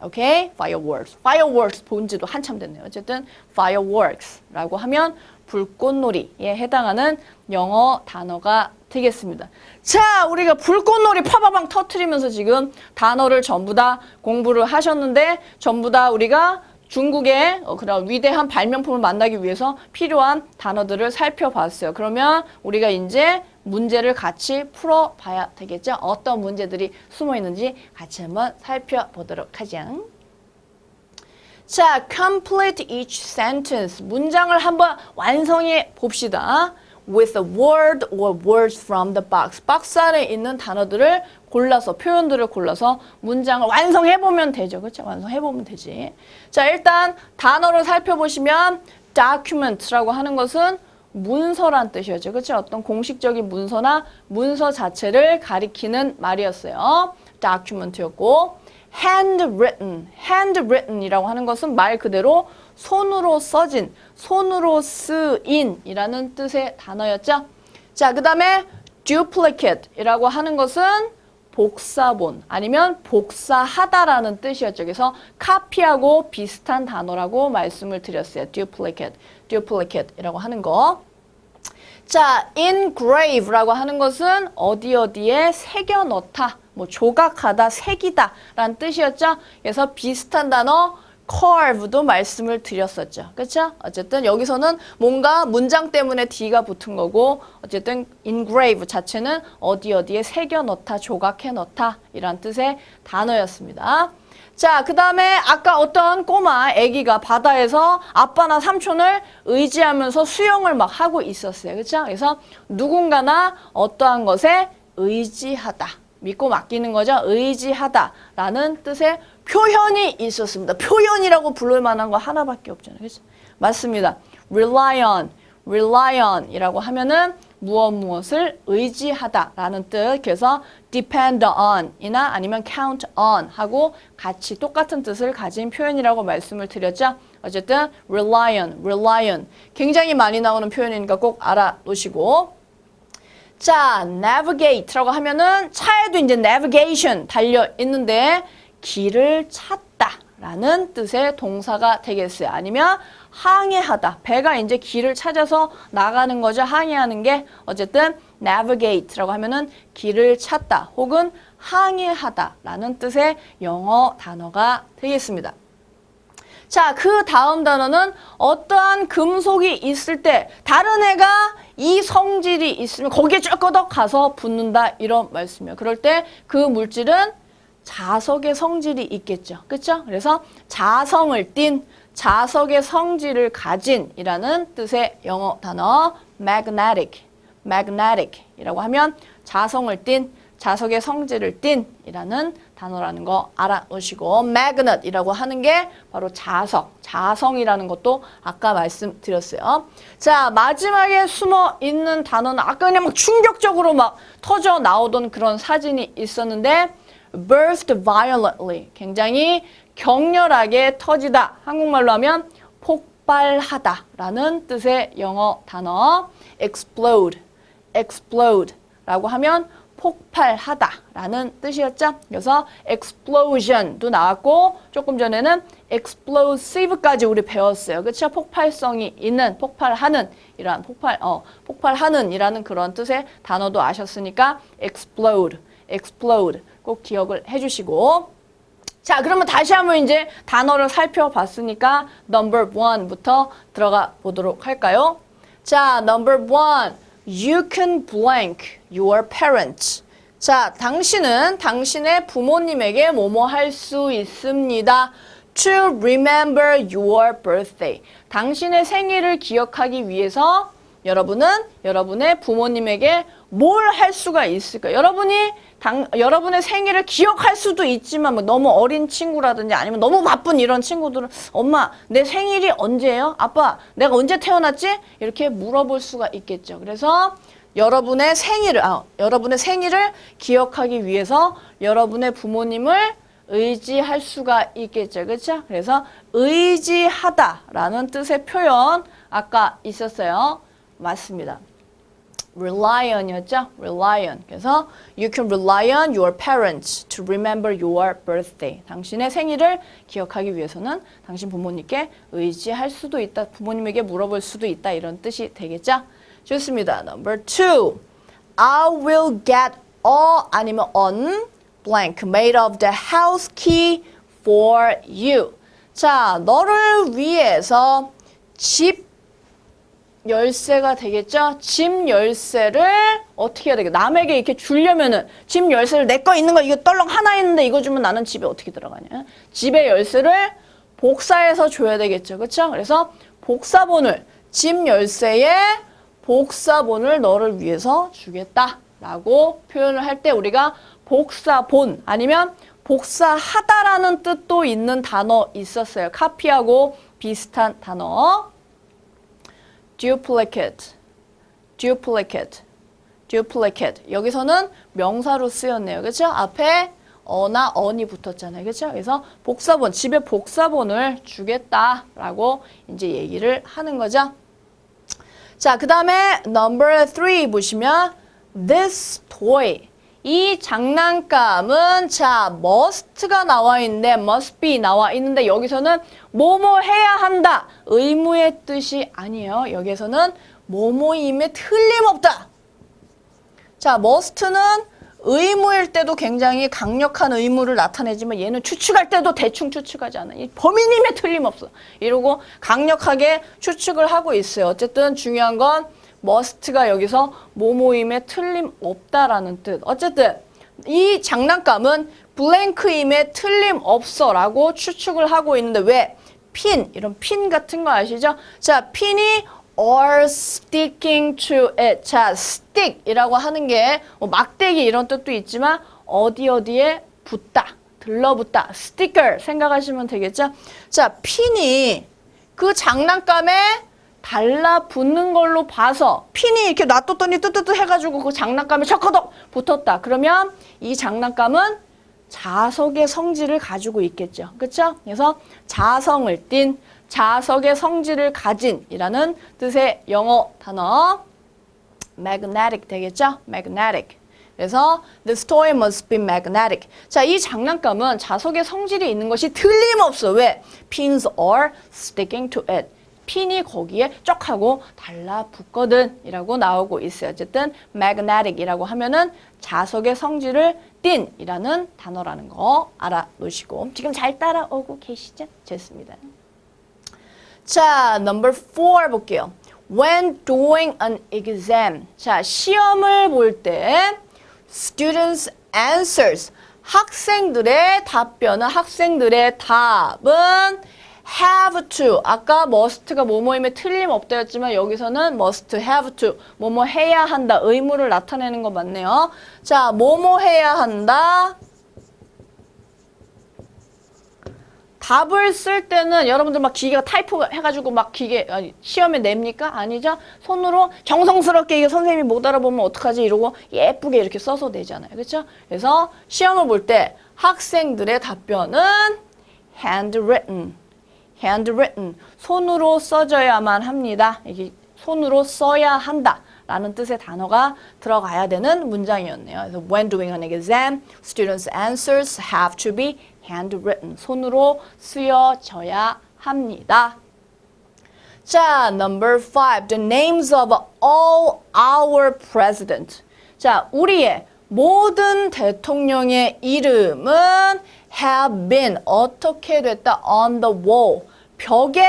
오케이? fireworks 본 지도 한참 됐네요. 어쨌든 fireworks라고 하면 불꽃놀이에 해당하는 영어 단어가 되겠습니다. 자, 우리가 불꽃놀이 파바방 터트리면서 지금 단어를 전부 다 공부를 하셨는데 전부 다 우리가 중국의 그런 위대한 발명품을 만나기 위해서 필요한 단어들을 살펴봤어요. 그러면 우리가 이제 문제를 같이 풀어봐야 되겠죠? 어떤 문제들이 숨어 있는지 같이 한번 살펴보도록 하죠. 자, complete each sentence. 문장을 한번 완성해 봅시다. With a word or words from the box. 박스 안에 있는 단어들을 골라서, 표현들을 골라서 문장을 완성해보면 되죠. 그렇죠? 완성해보면 되지. 자, 일단 단어를 살펴보시면 document라고 하는 것은 문서란 뜻이었죠. 그렇죠? 어떤 공식적인 문서나 문서 자체를 가리키는 말이었어요. document였고 handwritten이라고 하는 것은 말 그대로 손으로 써진, 손으로 쓰인이라는 뜻의 단어였죠. 자, 그 다음에 duplicate이라고 하는 것은 복사본 아니면 복사하다라는 뜻이었죠. 그래서 카피하고 비슷한 단어라고 말씀을 드렸어요. duplicate이라고 하는 거. 자, engrave라고 하는 것은 어디에 새겨 넣다, 뭐 조각하다, 새기다 라는 뜻이었죠. 그래서 비슷한 단어 carve도 말씀을 드렸었죠. 그렇죠? 어쨌든 여기서는 뭔가 문장 때문에 D가 붙은 거고 어쨌든 engrave 자체는 어디에 새겨 넣다, 조각해 넣다 이란 뜻의 단어였습니다. 자, 그 다음에 아까 어떤 꼬마 애기가 바다에서 아빠나 삼촌을 의지하면서 수영을 막 하고 있었어요. 그렇죠? 그래서 누군가나 어떠한 것에 의지하다. 믿고 맡기는 거죠. 의지하다라는 뜻의 표현이 있었습니다. 표현이라고 부를 만한 거 하나밖에 없잖아요. 그렇죠? 맞습니다. rely on이라고 하면은 무엇을 의지하다라는 뜻. 그래서 depend on이나 아니면 count on 하고 같이 똑같은 뜻을 가진 표현이라고 말씀을 드렸죠. 어쨌든 rely on 굉장히 많이 나오는 표현이니까 꼭 알아놓으시고. 자, navigate라고 하면은 차에도 이제 navigation 달려 있는데 길을 찾다라는 뜻의 동사가 되겠어요. 아니면 항해하다. 배가 이제 길을 찾아서 나가는 거죠. 항해하는 게 어쨌든 navigate라고 하면은 길을 찾다 혹은 항해하다라는 뜻의 영어 단어가 되겠습니다. 자, 그 다음 단어는 어떠한 금속이 있을 때 다른 애가 이 성질이 있으면 거기에 쩔거덕 가서 붙는다 이런 말씀이에요. 그럴 때 그 물질은 자석의 성질이 있겠죠. 그렇죠? 그래서 자성을 띤, 자석의 성질을 가진 이라는 뜻의 영어 단어 magnetic이라고 하면 자성을 띤, 자석의 성질을 띤 이라는 단어라는 거 알아놓으시고 magnet이라고 하는 게 바로 자석, 자성이라는 것도 아까 말씀드렸어요. 자, 마지막에 숨어 있는 단어는 아까 그냥 막 충격적으로 막 터져 나오던 그런 사진이 있었는데 burst violently, 굉장히 격렬하게 터지다. 한국말로 하면 폭발하다라는 뜻의 영어 단어 explode라고 하면 폭발하다라는 뜻이었죠. 그래서 explosion도 나왔고 조금 전에는 explosive까지 우리 배웠어요. 그렇죠? 폭발성이 있는, 폭발하는 이란 폭발하는 이라는 그런 뜻의 단어도 아셨으니까 explode 꼭 기억을 해주시고. 자, 그러면 다시 한번 이제 단어를 살펴봤으니까 number 1부터 들어가 보도록 할까요? 자, number 1. You can blank your parents. 자, 당신은 당신의 부모님에게 뭐뭐 할 수 있습니다. To remember your birthday. 당신의 생일을 기억하기 위해서 여러분은 여러분의 부모님에게 뭘 할 수가 있을까요? 여러분의 생일을 기억할 수도 있지만 뭐 너무 어린 친구라든지 아니면 너무 바쁜 이런 친구들은 엄마, 내 생일이 언제예요? 아빠, 내가 언제 태어났지? 이렇게 물어볼 수가 있겠죠. 그래서 여러분의 생일을 기억하기 위해서 여러분의 부모님을 의지할 수가 있겠죠. 그렇죠? 그래서 의지하다라는 뜻의 표현 아까 있었어요. 맞습니다. rely on이었죠? rely on. 그래서 you can rely on your parents to remember your birthday. 당신의 생일을 기억하기 위해서는 당신 부모님께 의지할 수도 있다. 부모님에게 물어볼 수도 있다. 이런 뜻이 되겠죠? 좋습니다. Number 2. I will get a 아니면 an blank made of the house key for you. 자, 너를 위해서 집 열쇠가 되겠죠? 집 열쇠를 어떻게 해야 되겠다? 남에게 이렇게 주려면은 집 열쇠를 내 거 있는 거 이거 떨렁 하나 있는데 이거 주면 나는 집에 어떻게 들어가냐? 집의 열쇠를 복사해서 줘야 되겠죠. 그렇죠? 그래서 복사본을 집 열쇠에 복사본을 너를 위해서 주겠다라고 표현을 할 때 우리가 복사본 아니면 복사하다라는 뜻도 있는 단어 있었어요. 카피하고 비슷한 단어. duplicate, duplicate, duplicate. 여기서는 명사로 쓰였네요. 그렇죠? 앞에 어나 언이 붙었잖아요. 그렇죠? 그래서 복사본, 집에 복사본을 주겠다라고 이제 얘기를 하는 거죠. 자, 그 다음에 number 3 보시면 this toy. 이 장난감은 자, must가 나와 있는데 must be 나와 있는데 여기서는 뭐뭐 해야 한다. 의무의 뜻이 아니에요. 여기서는 뭐뭐임에 틀림없다. 자, must는 의무일 때도 굉장히 강력한 의무를 나타내지만 얘는 추측할 때도 대충 추측하지 않아. 이 범인임에 틀림없어. 이러고 강력하게 추측을 하고 있어요. 어쨌든 중요한 건 must가 여기서 뭐뭐임에 틀림없다라는 뜻. 어쨌든 이 장난감은 블랭크임에 틀림없어 라고 추측을 하고 있는데 왜? 핀, 이런 핀 같은 거 아시죠? 자, 핀이 or sticking to it. 자, stick이라고 하는 게 막대기 이런 뜻도 있지만 어디에 붙다, 들러붙다. 스티커 생각하시면 되겠죠? 자, 핀이 그 장난감에 달라붙는 걸로 봐서 핀이 이렇게 놔뒀더니 뜨뜨뜨 해가지고 그 장난감에 척커덕 붙었다. 그러면 이 장난감은 자석의 성질을 가지고 있겠죠. 그렇죠? 그래서 자성을 띤 자석의 성질을 가진이라는 뜻의 영어 단어 magnetic 되겠죠? magnetic. 그래서 this toy must be magnetic. 자, 이 장난감은 자석의 성질이 있는 것이 틀림없어. 왜? Pins are sticking to it. 핀이 거기에 쩍 하고 달라붙거든 이라고 나오고 있어요. 어쨌든 magnetic이라고 하면은 자석의 성질을 띤 이라는 단어라는 거 알아놓으시고 지금 잘 따라오고 계시죠? 좋습니다. 자, number 4 볼게요. When doing an exam. 자, 시험을 볼 때 students' answers. 학생들의 답변은 학생들의 답은 have to. 아까 must가 뭐뭐임에 틀림없다였지만 여기서는 must have to. 뭐뭐 해야 한다. 의무를 나타내는 거 맞네요. 자, 뭐뭐 해야 한다. 답을 쓸 때는 여러분들 막 기계가 타이프 해가지고 막 기계 시험에 냅니까? 아니죠? 손으로 정성스럽게 이게 선생님이 못 알아보면 어떡하지? 이러고 예쁘게 이렇게 써서 내잖아요. 그렇죠? 그래서 시험을 볼 때 학생들의 답변은 handwritten. handwritten. 손으로 써져야만 합니다. 이게 손으로 써야 한다. 라는 뜻의 단어가 들어가야 되는 문장이었네요. 그래서 when doing an exam, students' answers have to be handwritten. 손으로 쓰여져야 합니다. 자, number 5. The names of all our presidents. 자, 우리의 모든 대통령의 이름은 have been 어떻게 됐다 on the wall. 벽에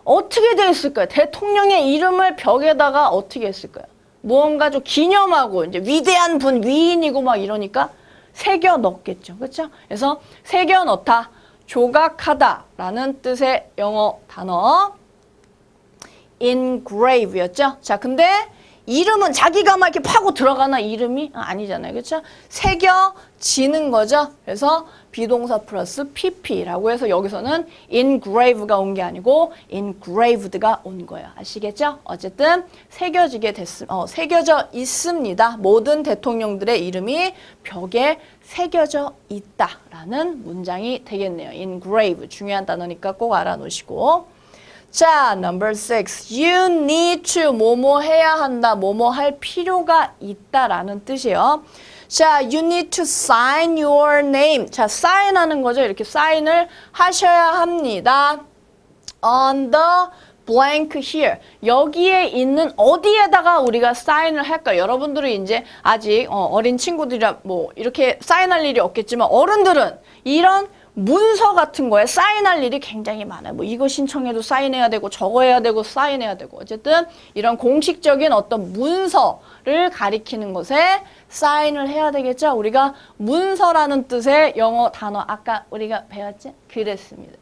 어떻게 되어 있을까요? 대통령의 이름을 벽에다가 어떻게 했을까요? 무언가 좀 기념하고 이제 위대한 분 위인이고 막 이러니까 새겨 넣겠죠. 그렇죠? 그래서 새겨 넣다, 조각하다라는 뜻의 영어 단어 engrave였죠. 자, 근데 이름은 자기가 막 이렇게 파고 들어가나 이름이 아니잖아요. 그렇죠? 새겨지는 거죠. 그래서 비동사 플러스 pp라고 해서 여기서는 engrave가 온 게 아니고 engraved가 온 거예요. 아시겠죠? 어쨌든 새겨져 있습니다. 모든 대통령들의 이름이 벽에 새겨져 있다라는 문장이 되겠네요. engrave 중요한 단어니까 꼭 알아놓으시고. 자, number 6. You need to 뭐뭐 해야 한다, 뭐뭐 할 필요가 있다라는 뜻이에요. 자, you need to sign your name. 자, 사인하는 거죠. 이렇게 사인을 하셔야 합니다. On the blank here. 여기에 있는 어디에다가 우리가 사인을 할까? 여러분들은 이제 아직 어린 친구들이라 뭐 이렇게 사인할 일이 없겠지만 어른들은 이런 문서 같은 거에 사인할 일이 굉장히 많아요. 뭐 이거 신청해도 사인해야 되고 저거 해야 되고 사인해야 되고 어쨌든 이런 공식적인 어떤 문서를 가리키는 것에 사인을 해야 되겠죠. 우리가 문서라는 뜻의 영어 단어 아까 우리가 배웠지? 그랬습니다.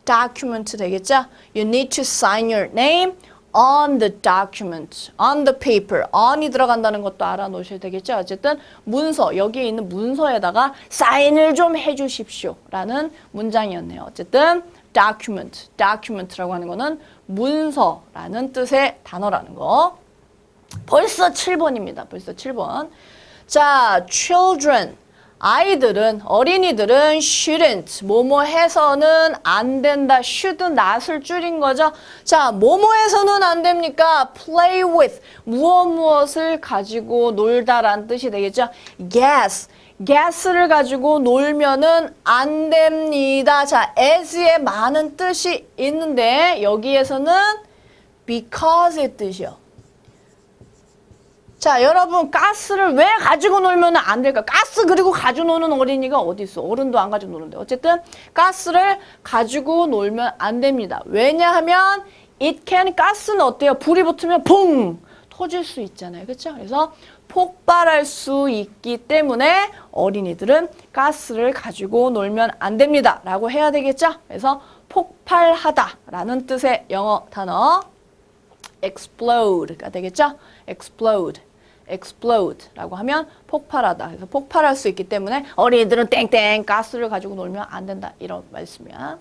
document 되겠죠? You need to sign your name on the document, on the paper. on이 들어간다는 것도 알아놓으셔야 되겠죠? 어쨌든 문서, 여기에 있는 문서에다가 사인을 좀 해주십시오 라는 문장이었네요. 어쨌든 document라고 하는 거는 문서라는 뜻의 단어라는 거. 벌써 7번입니다. 벌써 7번. 자, children. 아이들은, 어린이들은 shouldn't, 뭐뭐 해서는 안 된다. should not을 줄인 거죠. 자, 뭐뭐 해서는 안 됩니까? play with, 무엇을 가지고 놀다라는 뜻이 되겠죠. gas를 가지고 놀면은 안 됩니다. 자, as에 많은 뜻이 있는데 여기에서는 because의 뜻이요. 자, 여러분 가스를 왜 가지고 놀면 안 될까? 가스 그리고 가지고 노는 어린이가 어디 있어? 어른도 안 가지고 노는데. 어쨌든 가스를 가지고 놀면 안 됩니다. 왜냐하면 가스는 어때요? 불이 붙으면 붕! 터질 수 있잖아요. 그렇죠? 그래서 폭발할 수 있기 때문에 어린이들은 가스를 가지고 놀면 안 됩니다. 라고 해야 되겠죠? 그래서 폭발하다 라는 뜻의 영어 단어 explode가 되겠죠? explode라고 하면 폭발하다. 그래서 폭발할 수 있기 때문에 어린이들은 땡땡 가스를 가지고 놀면 안 된다. 이런 말씀이야.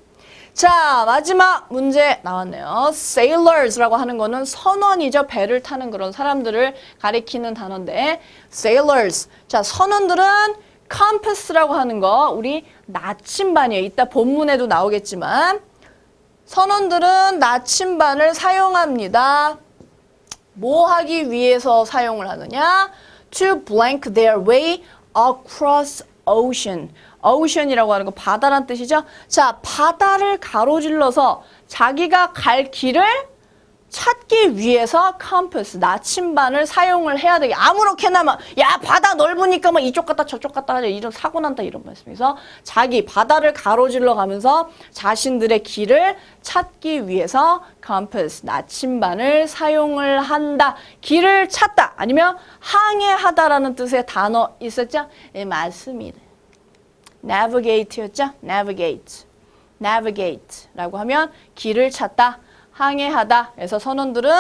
자, 마지막 문제 나왔네요. sailors라고 하는 거는 선원이죠. 배를 타는 그런 사람들을 가리키는 단어인데 sailors. 자, 선원들은 compass라고 하는 거 우리 나침반이에요. 이따 본문에도 나오겠지만 선원들은 나침반을 사용합니다. 뭐 하기 위해서 사용을 하느냐? To blank their way across ocean. ocean이라고 하는 거 바다란 뜻이죠. 자, 바다를 가로질러서 자기가 갈 길을 찾기 위해서 compass, 나침반을 사용을 해야 되게 아무렇게나 막 야 바다 넓으니까 막 이쪽 갔다 저쪽 갔다 하자 이런 사고 난다 이런 말씀에서 자기 바다를 가로질러 가면서 자신들의 길을 찾기 위해서 compass, 나침반을 사용을 한다. 길을 찾다 아니면 항해하다라는 뜻의 단어 있었죠? 네, 맞습니다. navigate였죠? navigate라고 하면 길을 찾다. 항해하다. 그래서 선원들은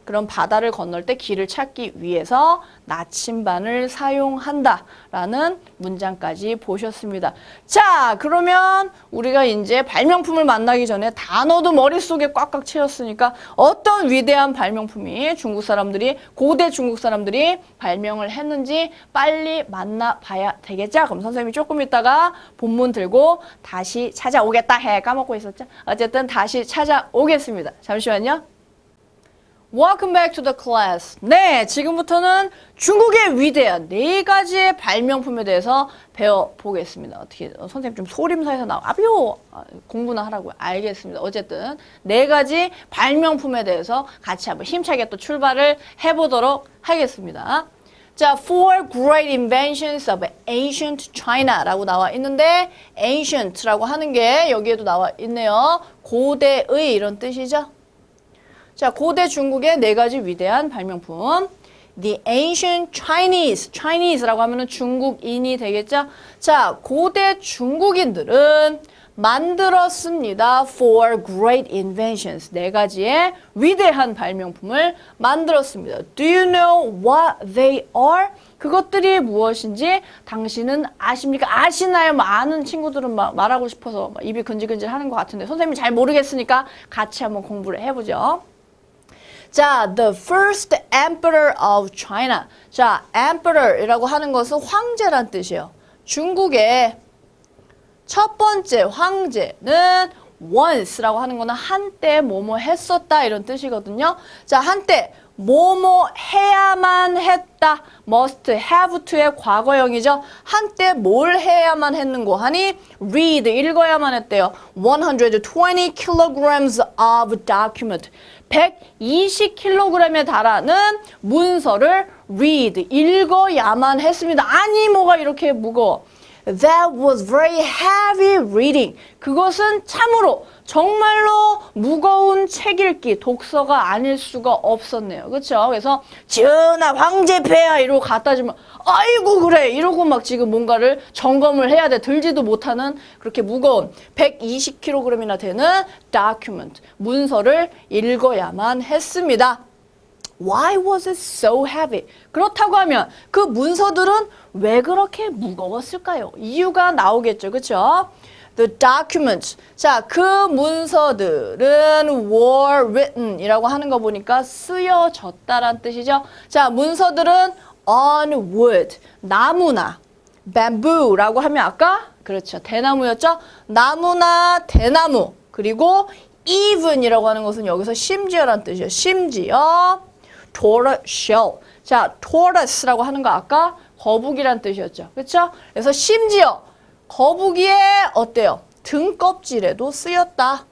그런 바다를 건널 때 길을 찾기 위해서 나침반을 사용한다. 라는 문장까지 보셨습니다. 자, 그러면 우리가 이제 발명품을 만나기 전에 단어도 머릿속에 꽉꽉 채웠으니까 어떤 위대한 발명품이 고대 중국 사람들이 발명을 했는지 빨리 만나봐야 되겠죠? 그럼 선생님이 조금 있다가 본문 들고 다시 찾아오겠다 해. 까먹고 있었죠? 어쨌든 다시 찾아오겠습니다. 잠시만요. Welcome back to the class. 네, 지금부터는 중국의 위대한 4가지의 발명품에 대해서 배워보겠습니다. 어떻게 선생님 좀 소림사에서 아비오 공부나 하라고요. 알겠습니다. 어쨌든 4가지 발명품에 대해서 같이 한번 힘차게 또 출발을 해보도록 하겠습니다. 자, Four Great Inventions of Ancient China라고 나와 있는데 Ancient라고 하는 게 여기에도 나와 있네요. 고대의 이런 뜻이죠. 자, 고대 중국의 4가지 위대한 발명품. The Ancient Chinese라고 하면은 중국인이 되겠죠? 자, 고대 중국인들은 만들었습니다. Four Great Inventions. 4가지의 위대한 발명품을 만들었습니다. Do you know what they are? 그것들이 무엇인지 당신은 아십니까? 아시나요? 아는 친구들은 말하고 싶어서 입이 근질근질 하는 것 같은데 선생님이 잘 모르겠으니까 같이 한번 공부를 해보죠. 자, the first emperor of China. 자, emperor이라고 하는 것은 황제란 뜻이에요. 중국의 첫 번째 황제는 once라고 하는 거는 한때 뭐뭐 했었다 이런 뜻이거든요. 자, 한때 뭐뭐 해야만 했다. must have to의 과거형이죠. 한때 뭘 해야만 했는고 하니 read 읽어야만 했대요. 120 kilograms of document. 120kg에 달하는 문서를 read 읽어야만 했습니다. 아니 뭐가 이렇게 무거워. That was very heavy reading. 그것은 참으로 정말로 무거운 책 읽기, 독서가 아닐 수가 없었네요. 그렇죠? 그래서 지은아 황제폐야 이러고 갖다 주면 아이고 그래 이러고 막 지금 뭔가를 점검을 해야 돼. 들지도 못하는 그렇게 무거운 120kg이나 되는 document, 문서를 읽어야만 했습니다. Why was it so heavy? 그렇다고 하면 그 문서들은 왜 그렇게 무거웠을까요? 이유가 나오겠죠. 그렇죠? The documents. 자, 그 문서들은 were written 이라고 하는 거 보니까 쓰여졌다란 뜻이죠. 자, 문서들은 on wood, 나무나 bamboo라고 하면 아까 그렇죠. 대나무였죠. 나무나 대나무. 그리고 even이라고 하는 것은 여기서 심지어란 뜻이에요. 심지어 tortoise shell. 자, tortoise라고 하는 거 아까 거북이란 뜻이었죠. 그렇죠? 그래서 심지어 거북이의 어때요? 등껍질에도 쓰였다.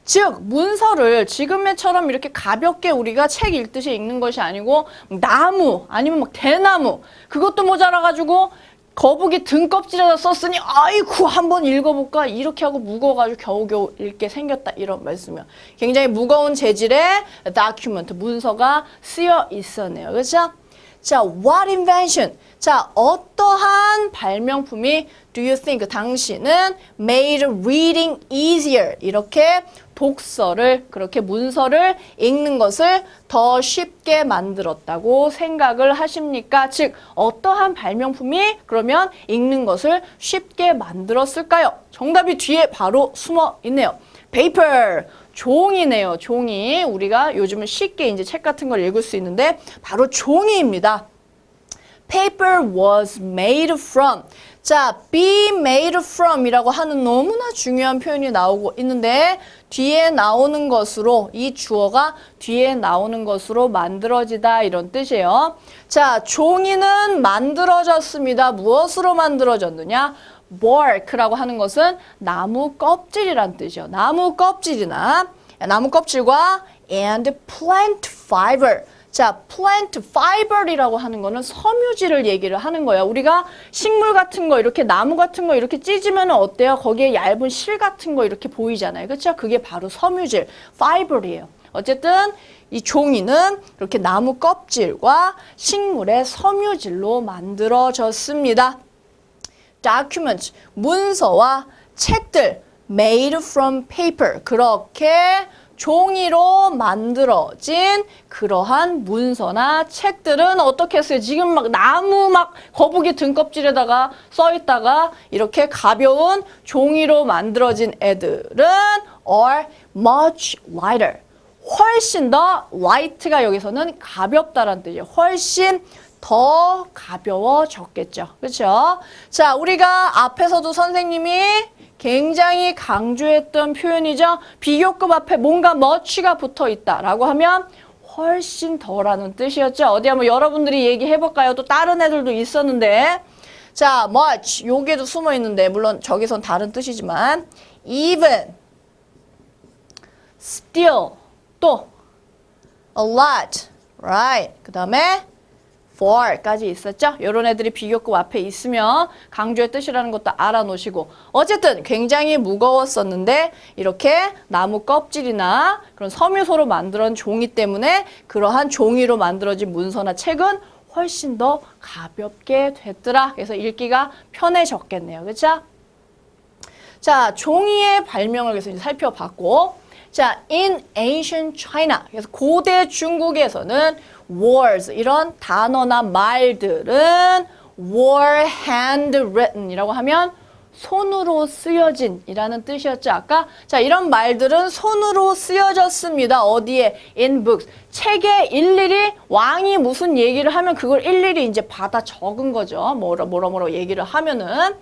즉 문서를 지금처럼 이렇게 가볍게 우리가 책 읽듯이 읽는 것이 아니고 나무 아니면 막 대나무 그것도 모자라가지고 거북이 등껍질에다 썼으니 아이고 한번 읽어볼까 이렇게 하고 무거워가지고 겨우겨우 읽게 생겼다 이런 말씀이요. 굉장히 무거운 재질의 document 문서가 쓰여 있었네요. 그렇죠? 자, what invention? 자, 어떠한 발명품이 do you think 당신은 made reading easier 이렇게 독서를 그렇게 문서를 읽는 것을 더 쉽게 만들었다고 생각을 하십니까? 즉 어떠한 발명품이 그러면 읽는 것을 쉽게 만들었을까요? 정답이 뒤에 바로 숨어 있네요. paper 종이네요. 종이 우리가 요즘은 쉽게 이제 책 같은 걸 읽을 수 있는데 바로 종이입니다. Paper was made from. 자, be made from 이라고 하는 너무나 중요한 표현이 나오고 있는데 뒤에 나오는 것으로 이 주어가 뒤에 나오는 것으로 만들어지다 이런 뜻이에요. 자, 종이는 만들어졌습니다. 무엇으로 만들어졌느냐? bark라고 하는 것은 나무 껍질이란 뜻이에요. 나무 껍질이나 나무 껍질과 and plant fiber. 자, plant fiber이라고 하는 거는 섬유질을 얘기를 하는 거예요. 우리가 식물 같은 거 이렇게 나무 같은 거 이렇게 찢으면 어때요? 거기에 얇은 실 같은 거 이렇게 보이잖아요. 그렇죠? 그게 바로 섬유질, fiber이에요. 어쨌든 이 종이는 이렇게 나무 껍질과 식물의 섬유질로 만들어졌습니다. document, 문서와 책들, made from paper, 그렇게 종이로 만들어진 그러한 문서나 책들은 어떻게 했어요? 지금 막 나무 막 거북이 등껍질에다가 써있다가 이렇게 가벼운 종이로 만들어진 애들은 are much lighter. 훨씬 더 light가 여기서는 가볍다라는 뜻이에요. 훨씬 더 가벼워졌겠죠. 그렇죠? 자, 우리가 앞에서도 선생님이 굉장히 강조했던 표현이죠. 비교급 앞에 뭔가 much가 붙어 있다라고 하면 훨씬 더라는 뜻이었죠. 어디 한번 여러분들이 얘기해 볼까요? 또 다른 애들도 있었는데. 자, much 여기에도 숨어 있는데 물론 저기선 다른 뜻이지만 even, still, 또 a lot, right? 그 다음에 for까지 있었죠? 이런 애들이 비교급 앞에 있으면 강조의 뜻이라는 것도 알아놓으시고 어쨌든 굉장히 무거웠었는데 이렇게 나무 껍질이나 그런 섬유소로 만들어진 종이 때문에 그러한 종이로 만들어진 문서나 책은 훨씬 더 가볍게 됐더라. 그래서 읽기가 편해졌겠네요. 그렇죠? 자, 종이의 발명을 그래서 이제 살펴봤고 자, in ancient China 그래서 고대 중국에서는 words 이런 단어나 말들은 were handwritten 이라고 하면 손으로 쓰여진 이라는 뜻이었죠. 아까 자 이런 말들은 손으로 쓰여졌습니다. 어디에? in books. 책에 일일이 왕이 무슨 얘기를 하면 그걸 일일이 이제 받아 적은 거죠. 뭐라 얘기를 하면은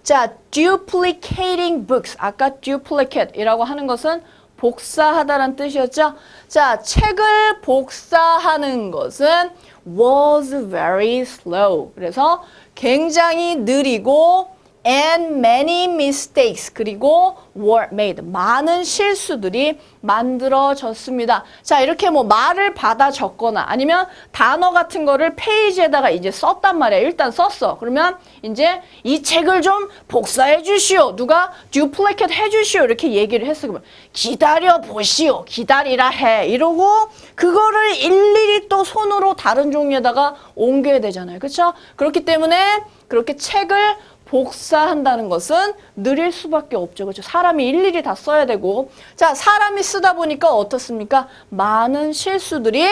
자 duplicating books. 아까 duplicate 이라고 하는 것은 복사하다란 뜻이었죠. 자, 책을 복사하는 것은 was very slow. 그래서 굉장히 느리고 and many mistakes 그리고 were made 많은 실수들이 만들어졌습니다. 자, 이렇게 뭐 말을 받아 적거나 아니면 단어 같은 거를 페이지에다가 이제 썼단 말이야. 일단 썼어. 그러면 이제 이 책을 좀 복사해 주시오. 누가 duplicate 해 주시오. 이렇게 얘기를 했어. 그러면 기다려 보시오. 기다리라 해. 이러고 그거를 일일이 또 손으로 다른 종이에다가 옮겨야 되잖아요. 그렇죠? 그렇기 때문에 그렇게 책을 복사한다는 것은 느릴 수밖에 없죠. 그렇죠? 사람이 일일이 다 써야 되고. 자, 사람이 쓰다 보니까 어떻습니까? 많은 실수들이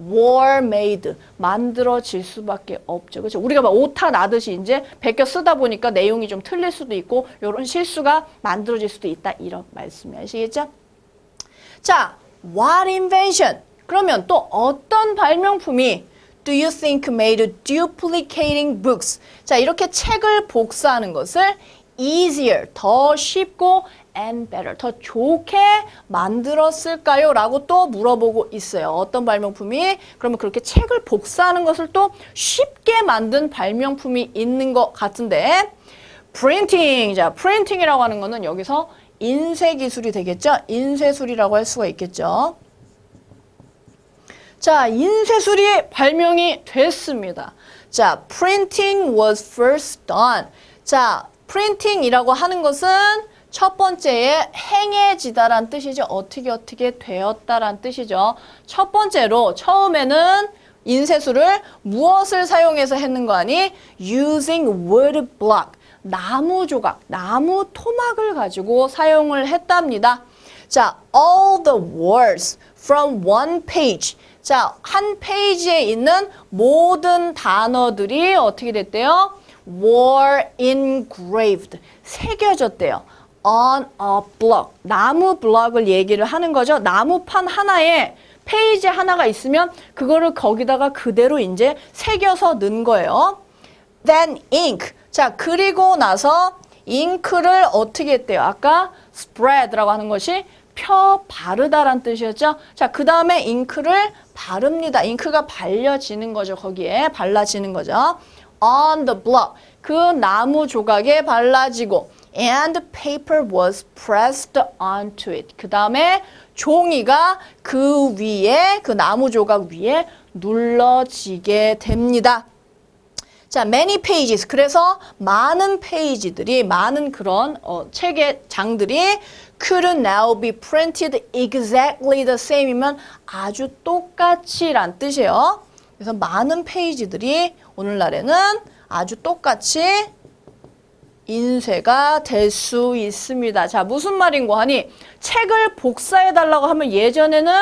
were made. 만들어질 수밖에 없죠. 그렇죠? 우리가 막 오타 나듯이 이제 베껴 쓰다 보니까 내용이 좀 틀릴 수도 있고, 이런 실수가 만들어질 수도 있다. 이런 말씀이 아시겠죠? 자, what invention? 그러면 또 어떤 발명품이 Do you think made duplicating books? 자, 이렇게 책을 복사하는 것을 easier, 더 쉽고 and better, 더 좋게 만들었을까요? 라고 또 물어보고 있어요. 어떤 발명품이? 그러면 그렇게 책을 복사하는 것을 또 쉽게 만든 발명품이 있는 것 같은데 printing, 자, printing이라고 하는 거는 여기서 인쇄 기술이 되겠죠? 인쇄술이라고 할 수가 있겠죠? 자, 인쇄술이 발명이 됐습니다. 자, printing was first done. 자, printing이라고 하는 것은 첫 번째에 행해지다란 뜻이죠. 어떻게 되었다란 뜻이죠. 첫 번째로 처음에는 인쇄술을 무엇을 사용해서 했는 거 아니? Using wood block. 나무 조각, 나무 토막을 가지고 사용을 했답니다. 자, all the words from one page. 자, 한 페이지에 있는 모든 단어들이 어떻게 됐대요? were engraved. 새겨졌대요. on a block. 나무 블럭을 얘기를 하는 거죠. 나무판 하나에 페이지 하나가 있으면 그거를 거기다가 그대로 이제 새겨서 넣은 거예요. then ink. 자, 그리고 나서 잉크를 어떻게 했대요? 아까 spread라고 하는 것이 펴 바르다란 뜻이었죠. 자, 그 다음에 잉크를 바릅니다. 잉크가 발려지는 거죠. 거기에 발라지는 거죠. on the block. 그 나무 조각에 발라지고 and paper was pressed onto it. 그 다음에 종이가 그 위에, 그 나무 조각 위에 눌러지게 됩니다. 자, many pages. 그래서 많은 페이지들이, 많은 그런 책의 장들이 couldn't now be printed exactly the same이면 아주 똑같이란 뜻이에요. 그래서 많은 페이지들이 오늘날에는 아주 똑같이 인쇄가 될 수 있습니다. 자, 무슨 말인고 하니 책을 복사해달라고 하면 예전에는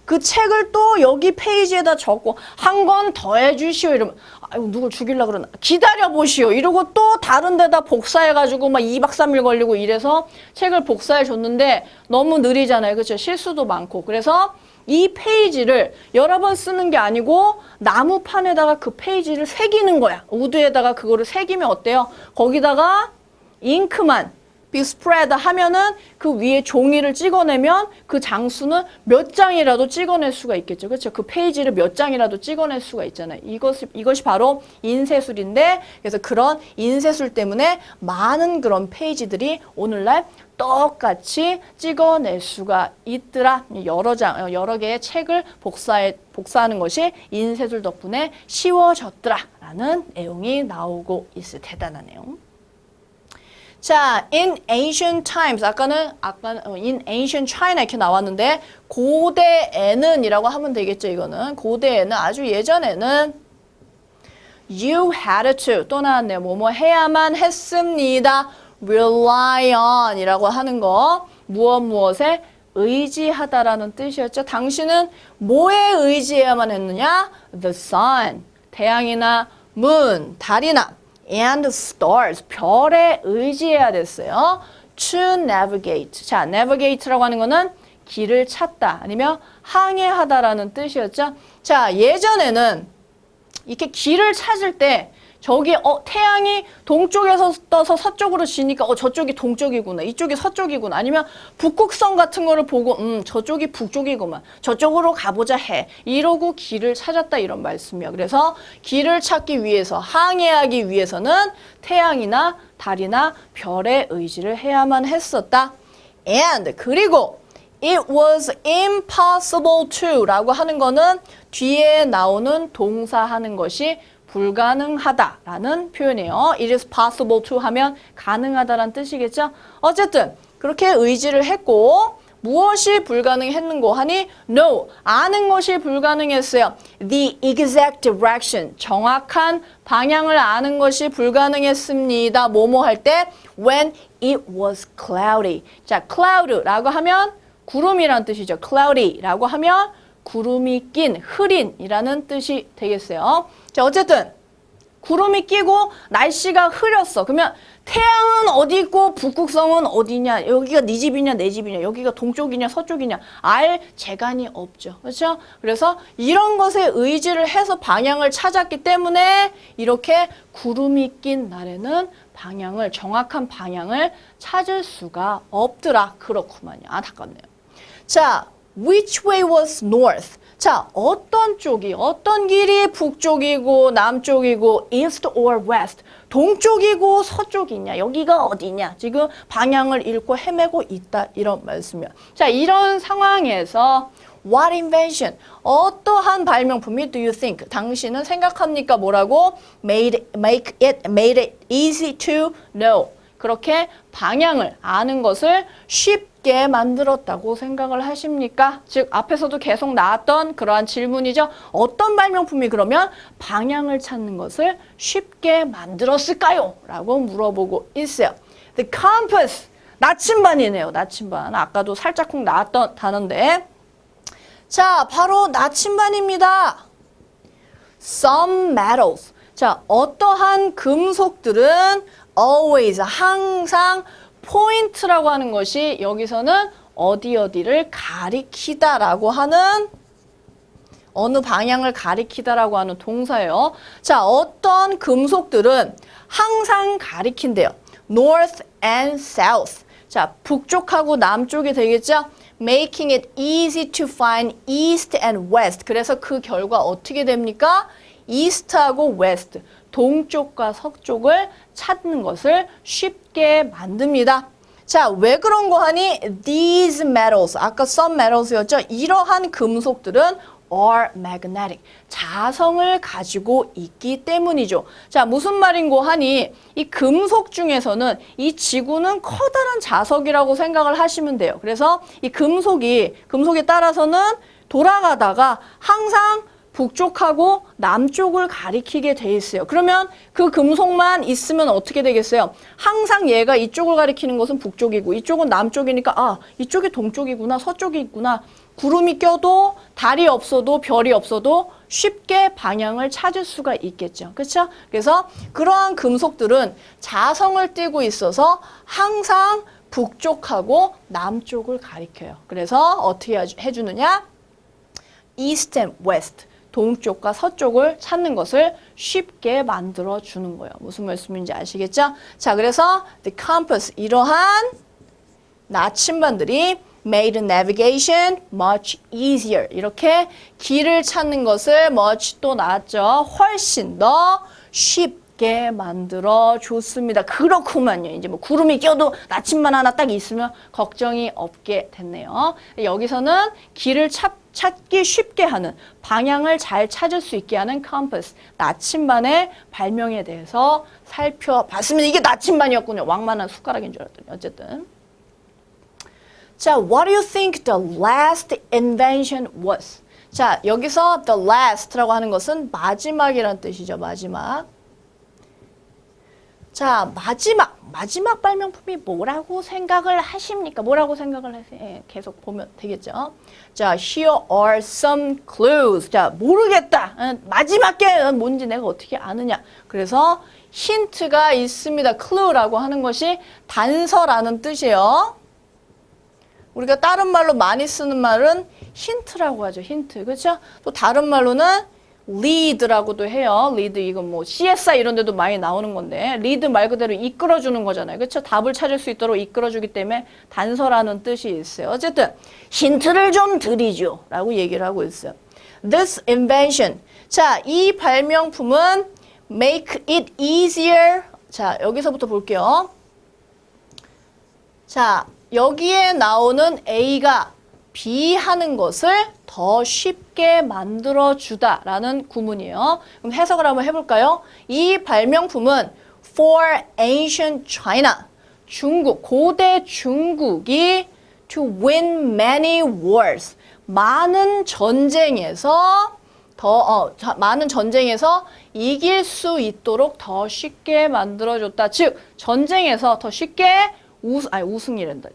그 책을 또 여기 페이지에다 적고 한 권 더 해주시오 이러면 아이고 누굴 죽이려고 그러나 기다려보시오 이러고 또 다른 데다 복사해가지고 막 2박 3일 걸리고 이래서 책을 복사해 줬는데 너무 느리잖아요. 그렇죠? 실수도 많고. 그래서 이 페이지를 여러 번 쓰는 게 아니고 나무판에다가 그 페이지를 새기는 거야. 우드에다가 그거를 새기면 어때요? 거기다가 잉크만 스프레드 하면은 그 위에 종이를 찍어내면 그 장수는 몇 장이라도 찍어낼 수가 있겠죠. 그렇죠? 그 페이지를 몇 장이라도 찍어낼 수가 있잖아요. 이것이 바로 인쇄술인데 그래서 그런 인쇄술 때문에 많은 그런 페이지들이 오늘날 똑같이 찍어낼 수가 있더라. 여러 개의 책을 복사하는 것이 인쇄술 덕분에 쉬워졌더라. 라는 내용이 나오고 있어요. 대단한 내용. 자, in ancient times, 아까는 in ancient China 이렇게 나왔는데 고대에는 이라고 하면 되겠죠. 이거는 고대에는 아주 예전에는 you had to 또 나왔네요. 뭐뭐 해야만 했습니다. rely on 이라고 하는 거 무엇에 의지하다라는 뜻이었죠. 당신은 뭐에 의지해야만 했느냐? the sun, 태양이나 moon, 달이나 and stars, 별에 의지해야 됐어요. to navigate. 자, navigate라고 하는 거는 길을 찾다 아니면 항해하다라는 뜻이었죠. 자, 예전에는 이렇게 길을 찾을 때 저기 태양이 동쪽에서 떠서 서쪽으로 지니까 저쪽이 동쪽이구나. 이쪽이 서쪽이구나. 아니면 북극성 같은 거를 보고 저쪽이 북쪽이구만. 저쪽으로 가보자 해. 이러고 길을 찾았다 이런 말씀이야. 그래서 길을 찾기 위해서 항해하기 위해서는 태양이나 달이나 별에 의지를 해야만 했었다. And 그리고 it was impossible to 라고 하는 거는 뒤에 나오는 동사하는 것이 불가능하다라는 표현이에요. It is possible to 하면 가능하다라는 뜻이겠죠. 어쨌든 그렇게 의지를 했고 무엇이 불가능했는고 하니 no, 아는 것이 불가능했어요. The exact direction, 정확한 방향을 아는 것이 불가능했습니다. 뭐뭐 할 때 when it was cloudy. 자, cloud라고 하면 구름이란 뜻이죠. cloudy라고 하면 구름이 낀, 흐린이라는 뜻이 되겠어요. 자, 어쨌든 구름이 끼고 날씨가 흐렸어. 그러면 태양은 어디 있고 북극성은 어디냐, 여기가 네 집이냐 내 집이냐, 여기가 동쪽이냐 서쪽이냐 알 재간이 없죠. 그렇죠? 그래서 이런 것에 의지를 해서 방향을 찾았기 때문에 이렇게 구름이 낀 날에는 방향을, 정확한 방향을 찾을 수가 없더라. 그렇구만요. 안타깝네요. 자, which way was north? 자, 어떤 쪽이, 어떤 길이 북쪽이고 남쪽이고 east or west, 동쪽이고 서쪽이냐, 여기가 어디냐, 지금 방향을 잃고 헤매고 있다, 이런 말씀이야. 자, 이런 상황에서 what invention, 어떠한 발명품이 do you think, 당신은 생각합니까? 뭐라고? made it easy to know. 그렇게 방향을 아는 것을 쉽게 만들었다고 생각을 하십니까? 즉 앞에서도 계속 나왔던 그러한 질문이죠. 어떤 발명품이 그러면 방향을 찾는 것을 쉽게 만들었을까요? 라고 물어보고 있어요. The compass, 나침반이네요. 나침반. 아까도 살짝쿵 나왔던 단어인데 자, 바로 나침반입니다. Some metals. 자, 어떠한 금속들은 always, 항상 포인트라고 하는 것이 여기서는 어디를 가리키다라고 하는 어느 방향을 가리키다라고 하는 동사예요. 자, 어떤 금속들은 항상 가리킨대요. North and South. 자, 북쪽하고 남쪽이 되겠죠? Making it easy to find East and West. 그래서 그 결과 어떻게 됩니까? East하고 West. 동쪽과 서쪽을 찾는 것을 쉽게 만듭니다. 자, 왜 그런 거 하니? These metals, 아까 some metals였죠? 이러한 금속들은 are magnetic, 자성을 가지고 있기 때문이죠. 자, 무슨 말인고 하니 이 금속 중에서는 이 지구는 커다란 자석이라고 생각을 하시면 돼요. 그래서 이 금속에 따라서는 돌아가다가 항상 북쪽하고 남쪽을 가리키게 돼 있어요. 그러면 그 금속만 있으면 어떻게 되겠어요? 항상 얘가 이쪽을 가리키는 것은 북쪽이고 이쪽은 남쪽이니까 아, 이쪽이 동쪽이구나, 서쪽이 있구나. 구름이 껴도 달이 없어도 별이 없어도 쉽게 방향을 찾을 수가 있겠죠. 그렇죠? 그래서 그러한 금속들은 자성을 띠고 있어서 항상 북쪽하고 남쪽을 가리켜요. 그래서 어떻게 해주느냐? East and West. 동쪽과 서쪽을 찾는 것을 쉽게 만들어 주는 거예요. 무슨 말씀인지 아시겠죠? 자, 그래서 the compass, 이러한 나침반들이 made navigation much easier. 이렇게 길을 찾는 것을 much 또 나왔죠. 훨씬 더 쉽게 만들어 줬습니다. 그렇구만요. 이제 뭐 구름이 껴도 나침반 하나 딱 있으면 걱정이 없게 됐네요. 여기서는 길을 찾기 쉽게 하는, 방향을 잘 찾을 수 있게 하는 compass, 나침반의 발명에 대해서 살펴봤습니다. 이게 나침반이었군요. 왕만한 숟가락인 줄 알았더니 어쨌든. 자, what do you think the last invention was? 자, 여기서 the last라고 하는 것은 마지막이라는 뜻이죠. 마지막. 자, 마지막 발명품이 뭐라고 생각을 하십니까? 뭐라고 생각을 하세요? 예, 계속 보면 되겠죠. 자, here are some clues. 자, 모르겠다. 마지막 게 뭔지 내가 어떻게 아느냐. 그래서 힌트가 있습니다. clue라고 하는 것이 단서라는 뜻이에요. 우리가 다른 말로 많이 쓰는 말은 힌트라고 하죠. 힌트. 그렇죠? 또 다른 말로는 lead라고도 해요. lead, 이건 뭐 CSI 이런 데도 많이 나오는 건데 lead 말 그대로 이끌어주는 거잖아요. 그렇죠? 답을 찾을 수 있도록 이끌어주기 때문에 단서라는 뜻이 있어요. 어쨌든 힌트를 좀 드리죠. 라고 얘기를 하고 있어요. This invention. 자, 이 발명품은 make it easier 자, 여기서부터 볼게요. 자, 여기에 나오는 A가 B 하는 것을 더 쉽게 만들어주다라는 구문이에요. 그럼 해석을 한번 해볼까요? 이 발명품은 for ancient China, 중국, 고대 중국이 to win many wars, 많은 전쟁에서 이길 수 있도록 더 쉽게 만들어줬다. 즉, 전쟁에서 더 쉽게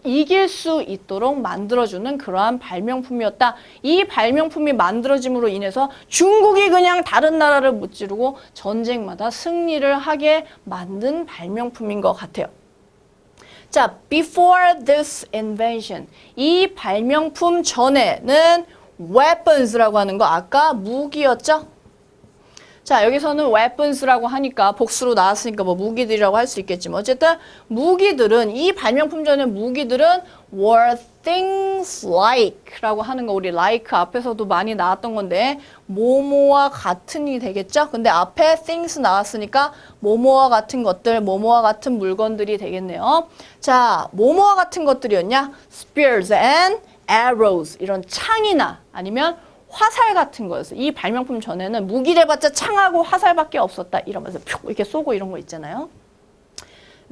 이길 수 있도록 만들어주는 그러한 발명품이었다. 이 발명품이 만들어짐으로 인해서 중국이 그냥 다른 나라를 무찌르고 전쟁마다 승리를 하게 만든 발명품인 것 같아요. 자, before this invention, 이 발명품 전에는 weapons라고 하는 거 아까 무기였죠? 자, 여기서는 weapons라고 하니까 복수로 나왔으니까 뭐 무기들이라고 할 수 있겠지만 어쨌든 무기들은 이 발명품 전에 무기들은 were things like라고 하는 거 우리 like 앞에서도 많이 나왔던 건데 뭐뭐와 같은이 되겠죠? 근데 앞에 things 나왔으니까 뭐뭐와 같은 것들, 뭐뭐와 같은 물건들이 되겠네요. 자, 뭐뭐와 같은 것들이었냐? spears and arrows 이런 창이나 아니면 화살 같은 거였어요. 이 발명품 전에는 무기래봤자 창하고 화살밖에 없었다. 이러면서 푹 이렇게 쏘고 이런 거 있잖아요.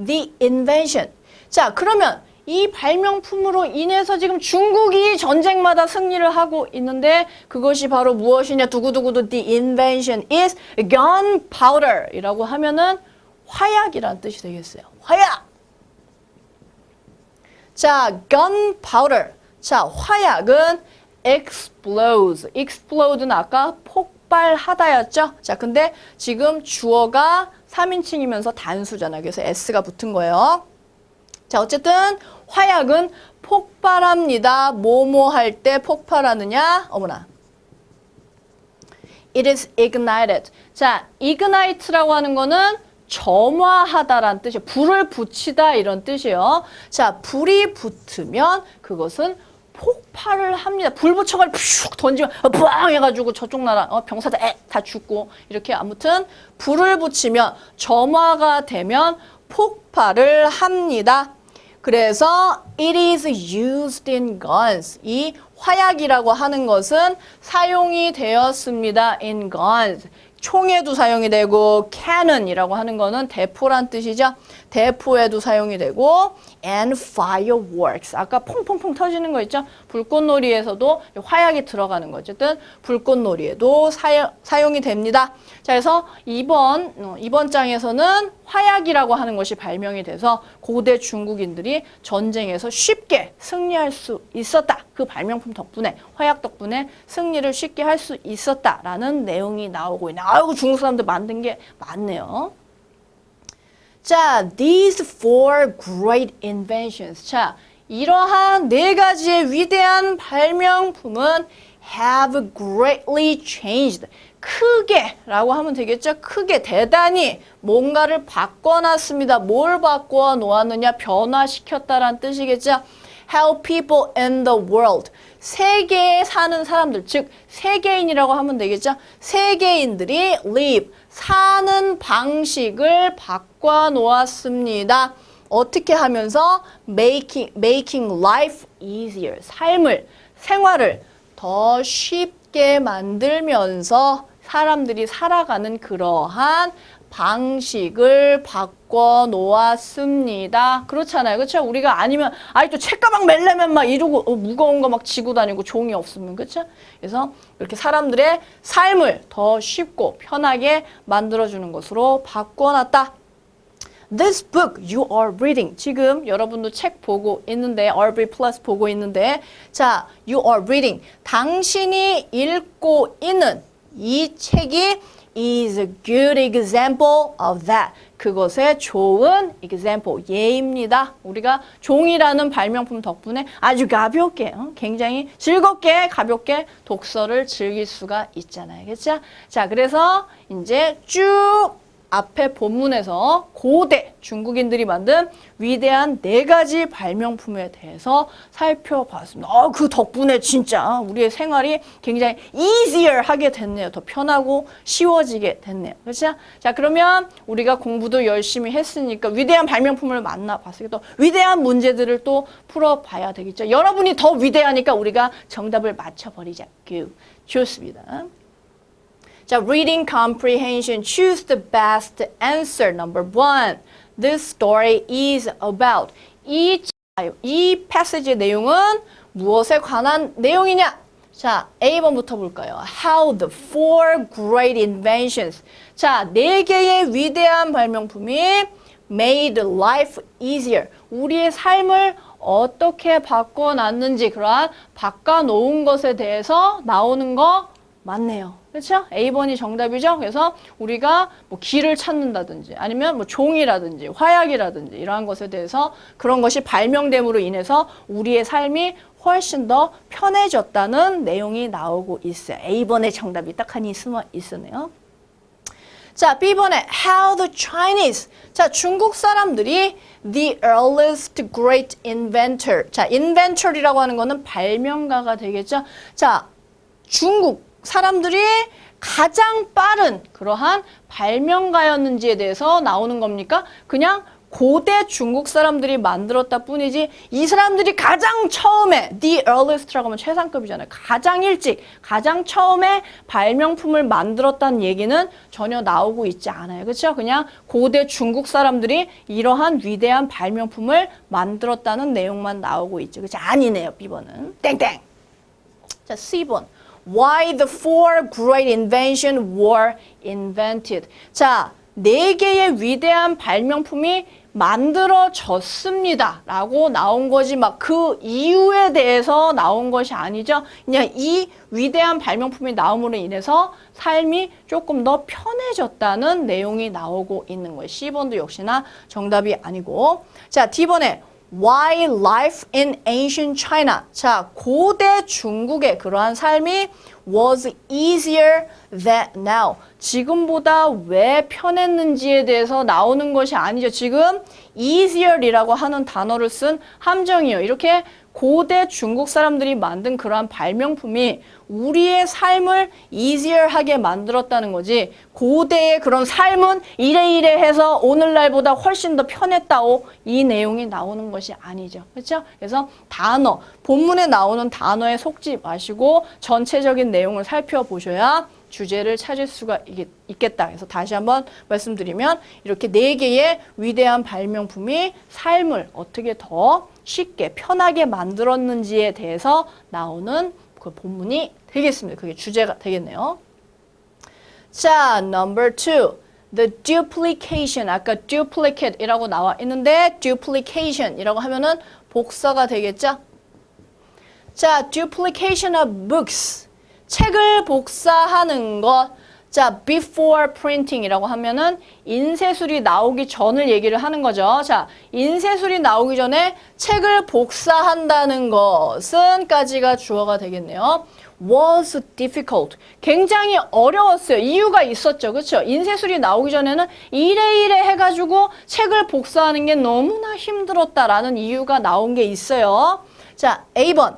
The invention. 자, 그러면 이 발명품으로 인해서 지금 중국이 전쟁마다 승리를 하고 있는데 그것이 바로 무엇이냐? 두구두구두 the invention is gunpowder 이라고 하면은 화약이라는 뜻이 되겠어요. 화약! 자, gunpowder. 자, 화약은 explode는 아까 폭발하다였죠? 자, 근데 지금 주어가 3인칭이면서 단수잖아요. 그래서 s가 붙은 거예요. 자, 어쨌든 화약은 폭발합니다. 뭐뭐 할 때 폭발하느냐? 어머나. It is ignited. 자, ignite라고 하는 거는 점화하다라는 뜻이에요. 불을 붙이다 이런 뜻이에요. 자, 불이 붙으면 그것은 폭발을 합니다. 불 붙여가지고 푹 던지면 빵 해가지고 저쪽 나라 병사들 다 죽고 이렇게 아무튼 불을 붙이면 점화가 되면 폭발을 합니다. 그래서 it is used in guns. 이 화약이라고 하는 것은 사용이 되었습니다. in guns. 총에도 사용이 되고 cannon이라고 하는 거는 대포란 뜻이죠. 대포에도 사용이 되고 and fireworks. 아까 퐁퐁퐁 터지는 거 있죠? 불꽃놀이에서도 화약이 들어가는 거. 어쨌든 불꽃놀이에도 사용이 됩니다. 자, 그래서 이번 장에서는 화약이라고 하는 것이 발명이 돼서 고대 중국인들이 전쟁에서 쉽게 승리할 수 있었다. 그 발명품 덕분에, 화약 덕분에 승리를 쉽게 할 수 있었다라는 내용이 나오고 있네. 아이고, 중국 사람들 만든 게 많네요. 자, these four great inventions. 자, 이러한 네 가지의 위대한 발명품은 have greatly changed. 크게 라고 하면 되겠죠? 크게, 대단히 뭔가를 바꿔놨습니다. 뭘 바꿔 놓았느냐? 변화시켰다라는 뜻이겠죠? How people in the world. 세계에 사는 사람들, 즉 세계인이라고 하면 되겠죠? 세계인들이 live, 사는 방식을 바꿔 놓았습니다. 어떻게 하면서? making life easier. 생활을 더 쉽게 만들면서 사람들이 살아가는 그러한 방식을 바꿔 놓았습니다. 그렇잖아요. 그렇죠? 우리가 아니면 또 책가방 멜려면 막 이러고 무거운 거 막 지고 다니고 종이 없으면 그렇죠? 그래서 이렇게 사람들의 삶을 더 쉽고 편하게 만들어주는 것으로 바꿔놨다. This book you are reading. 지금 여러분도 책 보고 있는데, RB Plus 보고 있는데, 자, you are reading. 당신이 읽고 있는 이 책이 is a good example of that. 그것의 좋은 example, 예입니다. 우리가 종이라는 발명품 덕분에 아주 가볍게, 굉장히 즐겁게, 가볍게 독서를 즐길 수가 있잖아요. 그렇죠? 자, 그래서 이제 쭉 앞에 본문에서 고대 중국인들이 만든 위대한 4가지 발명품에 대해서 살펴봤습니다. 그 덕분에 진짜 우리의 생활이 굉장히 easier 하게 됐네요. 더 편하고 쉬워지게 됐네요. 그렇죠? 자, 그러면 우리가 공부도 열심히 했으니까 위대한 발명품을 만나봤으니까 또 위대한 문제들을 또 풀어봐야 되겠죠. 여러분이 더 위대하니까 우리가 정답을 맞춰버리자. 좋습니다. 자, reading comprehension. Choose the best answer. Number 1. This story is about. 이 패시지의 내용은 무엇에 관한 내용이냐? 자, A번부터 볼까요? How the 4 great inventions. 자, 4개의 위대한 발명품이 made life easier. 우리의 삶을 어떻게 바꿔놨는지 그러한 바꿔놓은 것에 대해서 나오는 거 맞네요. 그렇죠? A번이 정답이죠. 그래서 우리가 뭐 길을 찾는다든지 아니면 뭐 종이라든지 화약이라든지 이러한 것에 대해서 그런 것이 발명됨으로 인해서 우리의 삶이 훨씬 더 편해졌다는 내용이 나오고 있어요. A번의 정답이 딱 하니 숨어 있었네요. 자, B번에 how the Chinese. 자, 중국 사람들이 the earliest great inventor. 자, inventor이라고 하는 거는 발명가가 되겠죠. 자, 중국 사람들이 가장 빠른 그러한 발명가였는지에 대해서 나오는 겁니까? 그냥 고대 중국 사람들이 만들었다 뿐이지 이 사람들이 가장 처음에 the earliest라고 하면 최상급이잖아요. 가장 일찍, 가장 처음에 발명품을 만들었다는 얘기는 전혀 나오고 있지 않아요. 그렇죠? 그냥 고대 중국 사람들이 이러한 위대한 발명품을 만들었다는 내용만 나오고 있죠. 그렇죠? 아니네요. B번은. 땡땡. 자, C번. Why the 4 great inventions were invented. 자, 4개의 위대한 발명품이 만들어졌습니다. 라고 나온 거지 막 그 이유에 대해서 나온 것이 아니죠. 그냥 이 위대한 발명품이 나옴으로 인해서 삶이 조금 더 편해졌다는 내용이 나오고 있는 거예요. C번도 역시나 정답이 아니고. 자, D번에 Why life in ancient China. 자, 고대 중국의 그러한 삶이 was easier than now. 지금보다 왜 편했는지에 대해서 나오는 것이 아니죠. 지금 easier이라고 하는 단어를 쓴 함정이에요. 이렇게 고대 중국 사람들이 만든 그러한 발명품이 우리의 삶을 easier하게 만들었다는 거지 고대의 그런 삶은 이래 해서 오늘날보다 훨씬 더 편했다고 이 내용이 나오는 것이 아니죠. 그렇죠? 그래서 단어, 본문에 나오는 단어에 속지 마시고 전체적인 내용을 살펴보셔야 주제를 찾을 수가 있겠다. 그래서 다시 한번 말씀드리면 이렇게 4개의 위대한 발명품이 삶을 어떻게 더 쉽게 편하게 만들었는지에 대해서 나오는 그 본문이 되겠습니다. 그게 주제가 되겠네요. 자, number 2. The duplication. 아까 duplicate이라고 나와 있는데 duplication이라고 하면은 복사가 되겠죠? 자, duplication of books. 책을 복사하는 것. 자, before printing이라고 하면은 인쇄술이 나오기 전을 얘기를 하는 거죠. 자, 인쇄술이 나오기 전에 책을 복사한다는 것은 까지가 주어가 되겠네요. was difficult. 굉장히 어려웠어요. 이유가 있었죠. 그렇죠? 인쇄술이 나오기 전에는 이래 해가지고 책을 복사하는 게 너무나 힘들었다라는 이유가 나온 게 있어요. 자, A번.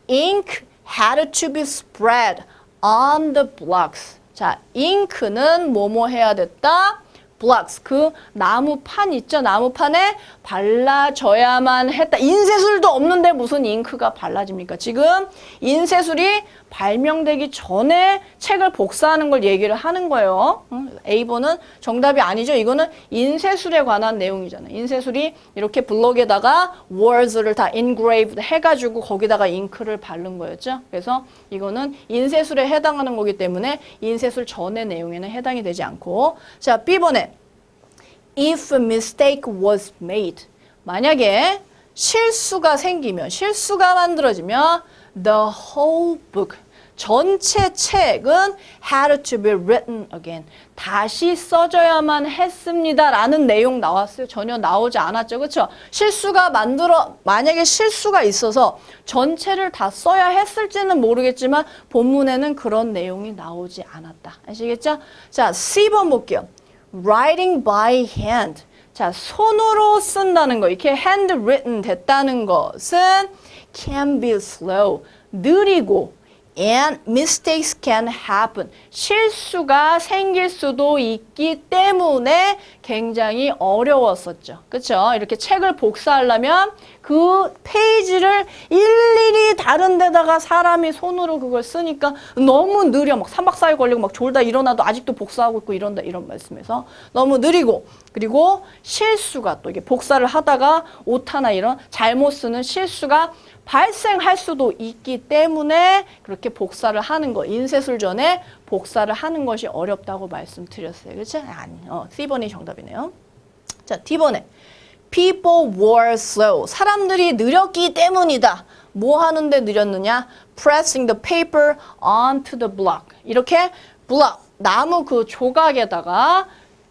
Ink had to be spread on the blocks. 자, 잉크는 뭐뭐 해야 됐다? blocks. 그 나무판 있죠? 나무판에 발라져야만 했다. 인쇄술도 없는데 무슨 잉크가 발라집니까? 지금 인쇄술이 발명되기 전에 책을 복사하는 걸 얘기를 하는 거예요. A번은 정답이 아니죠. 이거는 인쇄술에 관한 내용이잖아요. 인쇄술이 이렇게 블럭에다가 words를 다 engraved 해가지고 거기다가 잉크를 바른 거였죠. 그래서 이거는 인쇄술에 해당하는 거기 때문에 인쇄술 전의 내용에는 해당이 되지 않고. 자, B번에 if a mistake was made. 만약에 실수가 생기면, 실수가 만들어지면 the whole book, 전체 책은 had to be written again. 다시 써져야만 했습니다. 라는 내용 나왔어요. 전혀 나오지 않았죠. 그렇죠? 만약에 실수가 있어서 전체를 다 써야 했을지는 모르겠지만 본문에는 그런 내용이 나오지 않았다. 아시겠죠? 자, C번 볼게요. writing by hand. 자, 손으로 쓴다는 거, 이렇게 handwritten 됐다는 것은 can be slow, 느리고 and mistakes can happen. 실수가 생길 수도 있기 때문에 굉장히 어려웠었죠. 그렇죠? 이렇게 책을 복사하려면 그 페이지를 일일이 다른 데다가 사람이 손으로 그걸 쓰니까 너무 느려. 막 3박 4일 걸리고 막 졸다 일어나도 아직도 복사하고 있고 이런다 이런 말씀에서 너무 느리고 그리고 실수가 또 이게 복사를 하다가 오타나 이런 잘못 쓰는 실수가 발생할 수도 있기 때문에 그렇게 복사를 하는 거, 인쇄술 전에 복사를 하는 것이 어렵다고 말씀드렸어요. 그렇죠? 아니, C번이 정답이네요. 자, D번에 People were slow. 사람들이 느렸기 때문이다. 뭐 하는데 느렸느냐? Pressing the paper onto the block. 이렇게 block, 나무 그 조각에다가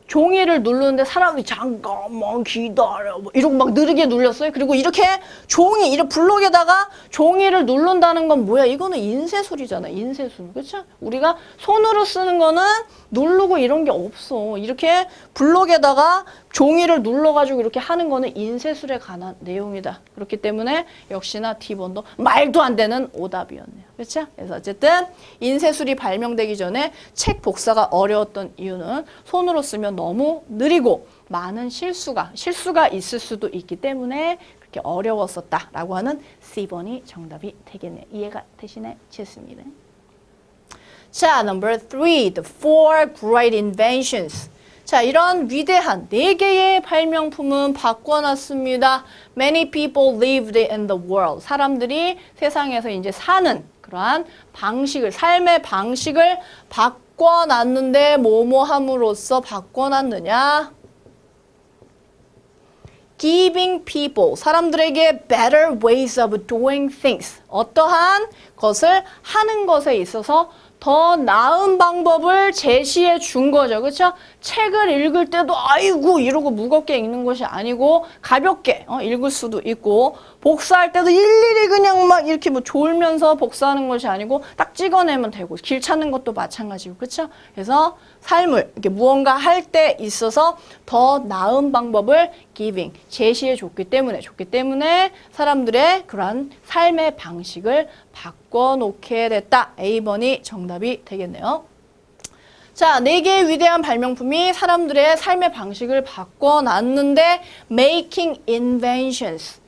종이를 누르는데 사람들이 잠깐만 기다려 뭐 이러고 막 느리게 눌렸어요. 그리고 이렇게 종이, 이렇게 블록에다가 종이를 누른다는 건 뭐야? 이거는 인쇄술이잖아. 인쇄술. 그렇죠? 우리가 손으로 쓰는 거는 누르고 이런 게 없어. 이렇게 블록에다가 종이를 눌러가지고 이렇게 하는 거는 인쇄술에 관한 내용이다. 그렇기 때문에 역시나 D번도 말도 안 되는 오답이었네요. 그렇죠? 그래서 어쨌든 인쇄술이 발명되기 전에 책 복사가 어려웠던 이유는 손으로 쓰면 너무 느리고 많은 실수가 있을 수도 있기 때문에 그렇게 어려웠었다라고 하는 C번이 정답이 되겠네요. 이해가 되시나요? 좋습니다. 자, number 3, the four great inventions. 자, 이런 위대한 4개의 발명품은 바꿔놨습니다. Many people lived in the world. 사람들이 세상에서 이제 사는 그러한 방식을, 삶의 방식을 바꿔놨는데 뭐뭐 함으로써 바꿔놨느냐? Giving people, 사람들에게 better ways of doing things. 어떠한 것을 하는 것에 있어서 더 나은 방법을 제시해 준 거죠. 그렇죠? 책을 읽을 때도 아이고 이러고 무겁게 읽는 것이 아니고 가볍게 읽을 수도 있고 복사할 때도 일일이 그냥 막 이렇게 뭐 졸면서 복사하는 것이 아니고 딱 찍어내면 되고 길 찾는 것도 마찬가지고 그렇죠? 그래서 삶을 이렇게 무언가 할 때 있어서 더 나은 방법을 giving 제시해 줬기 때문에 사람들의 그러한 삶의 방식을 바꿔놓게 됐다. A번이 정답이 되겠네요. 자, 4개의 위대한 발명품이 사람들의 삶의 방식을 바꿔놨는데 making inventions.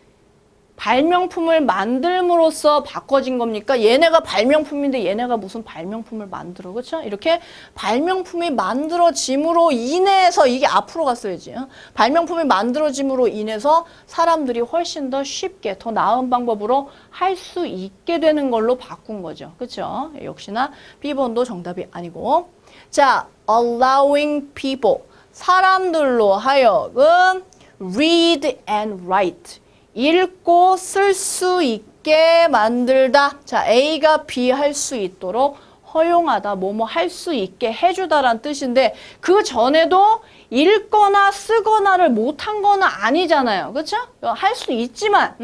발명품을 만들므로써 바꿔진 겁니까? 얘네가 발명품인데 얘네가 무슨 발명품을 만들어, 그렇죠? 이렇게 발명품이 만들어짐으로 인해서 이게 앞으로 갔어야지. 발명품이 만들어짐으로 인해서 사람들이 훨씬 더 쉽게 더 나은 방법으로 할 수 있게 되는 걸로 바꾼 거죠, 그렇죠? 역시나 B번도 정답이 아니고, 자, allowing people 사람들로 하여금 read and write. 읽고 쓸 수 있게 만들다. 자, A가 B 할 수 있도록 허용하다, 뭐뭐 할 수 있게 해주다라는 뜻인데 그 전에도 읽거나 쓰거나를 못한 거는 아니잖아요. 그렇죠? 할 수 있지만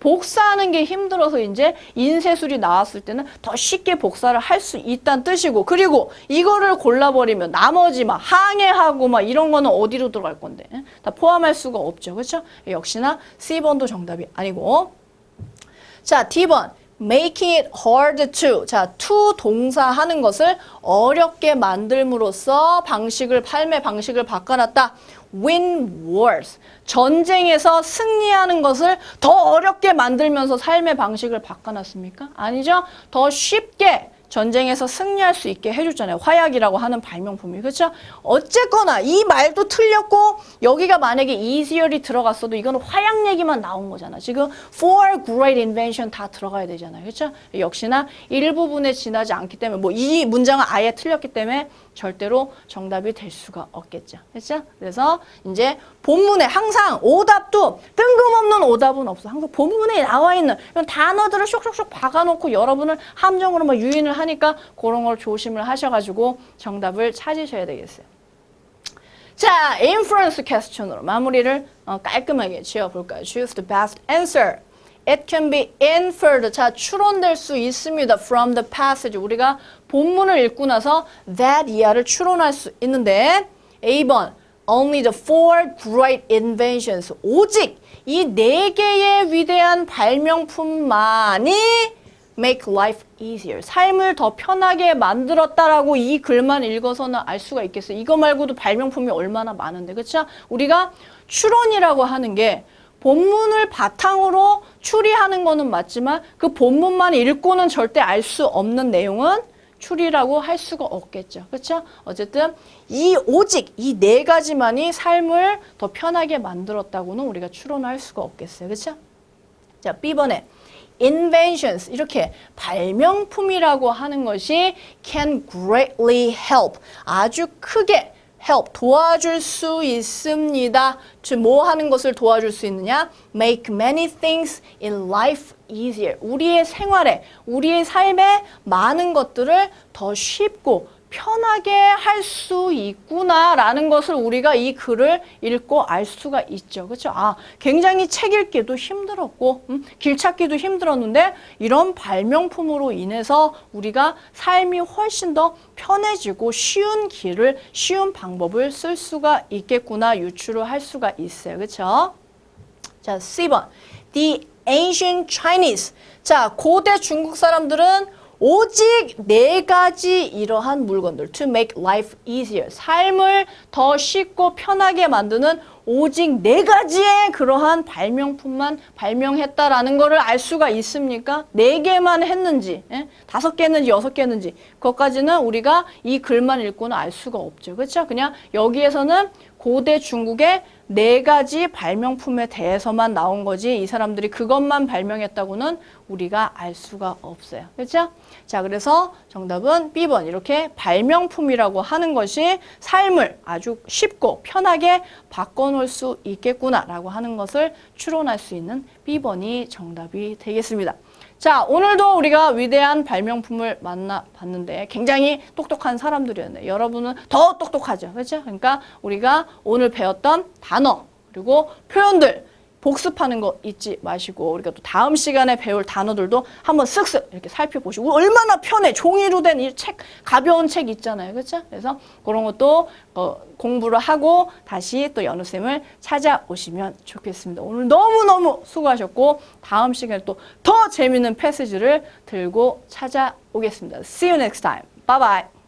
복사하는 게 힘들어서 이제 인쇄술이 나왔을 때는 더 쉽게 복사를 할 수 있다는 뜻이고 그리고 이거를 골라버리면 나머지 막 항해하고 막 이런 거는 어디로 들어갈 건데 다 포함할 수가 없죠. 그렇죠? 역시나 C번도 정답이 아니고 자, D번 making it hard to. 자, to 동사 하는 것을 어렵게 만들므로써 삶의 방식을 바꿔놨다. win wars. 전쟁에서 승리하는 것을 더 어렵게 만들면서 삶의 방식을 바꿔놨습니까? 아니죠. 더 쉽게 전쟁에서 승리할 수 있게 해줬잖아요. 화약이라고 하는 발명품이. 그렇죠? 어쨌거나 이 말도 틀렸고 여기가 만약에 easier이 들어갔어도 이거는 화약 얘기만 나온 거잖아. 지금 for great invention 다 들어가야 되잖아요. 그렇죠? 역시나 일부분에 지나지 않기 때문에 뭐 이 문장은 아예 틀렸기 때문에 절대로 정답이 될 수가 없겠죠. 그렇죠? 그래서 이제 본문에 항상 오답도 뜬금없는 오답은 없어. 항상 본문에 나와 있는 이런 단어들을 쏙쏙쏙 박아놓고 여러분을 함정으로 막 유인을 하니까 그런 걸 조심을 하셔가지고 정답을 찾으셔야 되겠어요. 자, inference question으로 마무리를 깔끔하게 지어볼까요? Choose the best answer. It can be inferred. 자, 추론될 수 있습니다. From the passage. 우리가 본문을 읽고 나서 that 이하를 추론할 수 있는데 A번 Only the four great inventions. 오직 이 네 개의 위대한 발명품만이 make life easier. 삶을 더 편하게 만들었다라고 이 글만 읽어서는 알 수가 있겠어요. 이거 말고도 발명품이 얼마나 많은데, 그렇죠? 우리가 추론이라고 하는 게 본문을 바탕으로 추리하는 거는 맞지만 그 본문만 읽고는 절대 알 수 없는 내용은 추리라고 할 수가 없겠죠. 그렇죠? 어쨌든 오직 이 네 가지만이 삶을 더 편하게 만들었다고는 우리가 추론할 수가 없겠어요. 그렇죠? 자, B번에 inventions 이렇게 발명품이라고 하는 것이 can greatly help 아주 크게 help 도와줄 수 있습니다. 뭐 하는 것을 도와줄 수 있느냐? Make many things in life easier. 우리의 생활에, 우리의 삶에 많은 것들을 더 쉽고 편하게 할 수 있구나라는 것을 우리가 이 글을 읽고 알 수가 있죠. 그렇죠? 굉장히 책 읽기도 힘들었고 길 찾기도 힘들었는데 이런 발명품으로 인해서 우리가 삶이 훨씬 더 편해지고 쉬운 방법을 쓸 수가 있겠구나 유추를 할 수가 있어요. 그렇죠? 자, C번. The ancient Chinese. 자, 고대 중국 사람들은 오직 네 가지 이러한 물건들 to make life easier 삶을 더 쉽고 편하게 만드는 오직 네 가지의 그러한 발명품만 발명했다라는 거를 알 수가 있습니까? 네 개만 했는지, 5개였는지 6개였는지 그것까지는 우리가 이 글만 읽고는 알 수가 없죠. 그렇죠? 그냥 여기에서는 고대 중국의 네 가지 발명품에 대해서만 나온 거지 이 사람들이 그것만 발명했다고는 우리가 알 수가 없어요. 그렇죠? 자, 그래서 정답은 B번 이렇게 발명품이라고 하는 것이 삶을 아주 쉽고 편하게 바꿔놓을 수 있겠구나라고 하는 것을 추론할 수 있는 B번이 정답이 되겠습니다. 자, 오늘도 우리가 위대한 발명품을 만나봤는데 굉장히 똑똑한 사람들이었네요. 여러분은 더 똑똑하죠. 그렇죠? 그러니까 우리가 오늘 배웠던 단어 그리고 표현들 복습하는 거 잊지 마시고 우리가 또 다음 시간에 배울 단어들도 한번 쓱쓱 이렇게 살펴보시고 얼마나 편해. 종이로 된 이 책, 가벼운 책 있잖아요. 그렇죠? 그래서 그런 것도 공부를 하고 다시 또 연우쌤을 찾아오시면 좋겠습니다. 오늘 너무너무 수고하셨고 다음 시간에 또 더 재밌는 패시지를 들고 찾아오겠습니다. See you next time. Bye bye.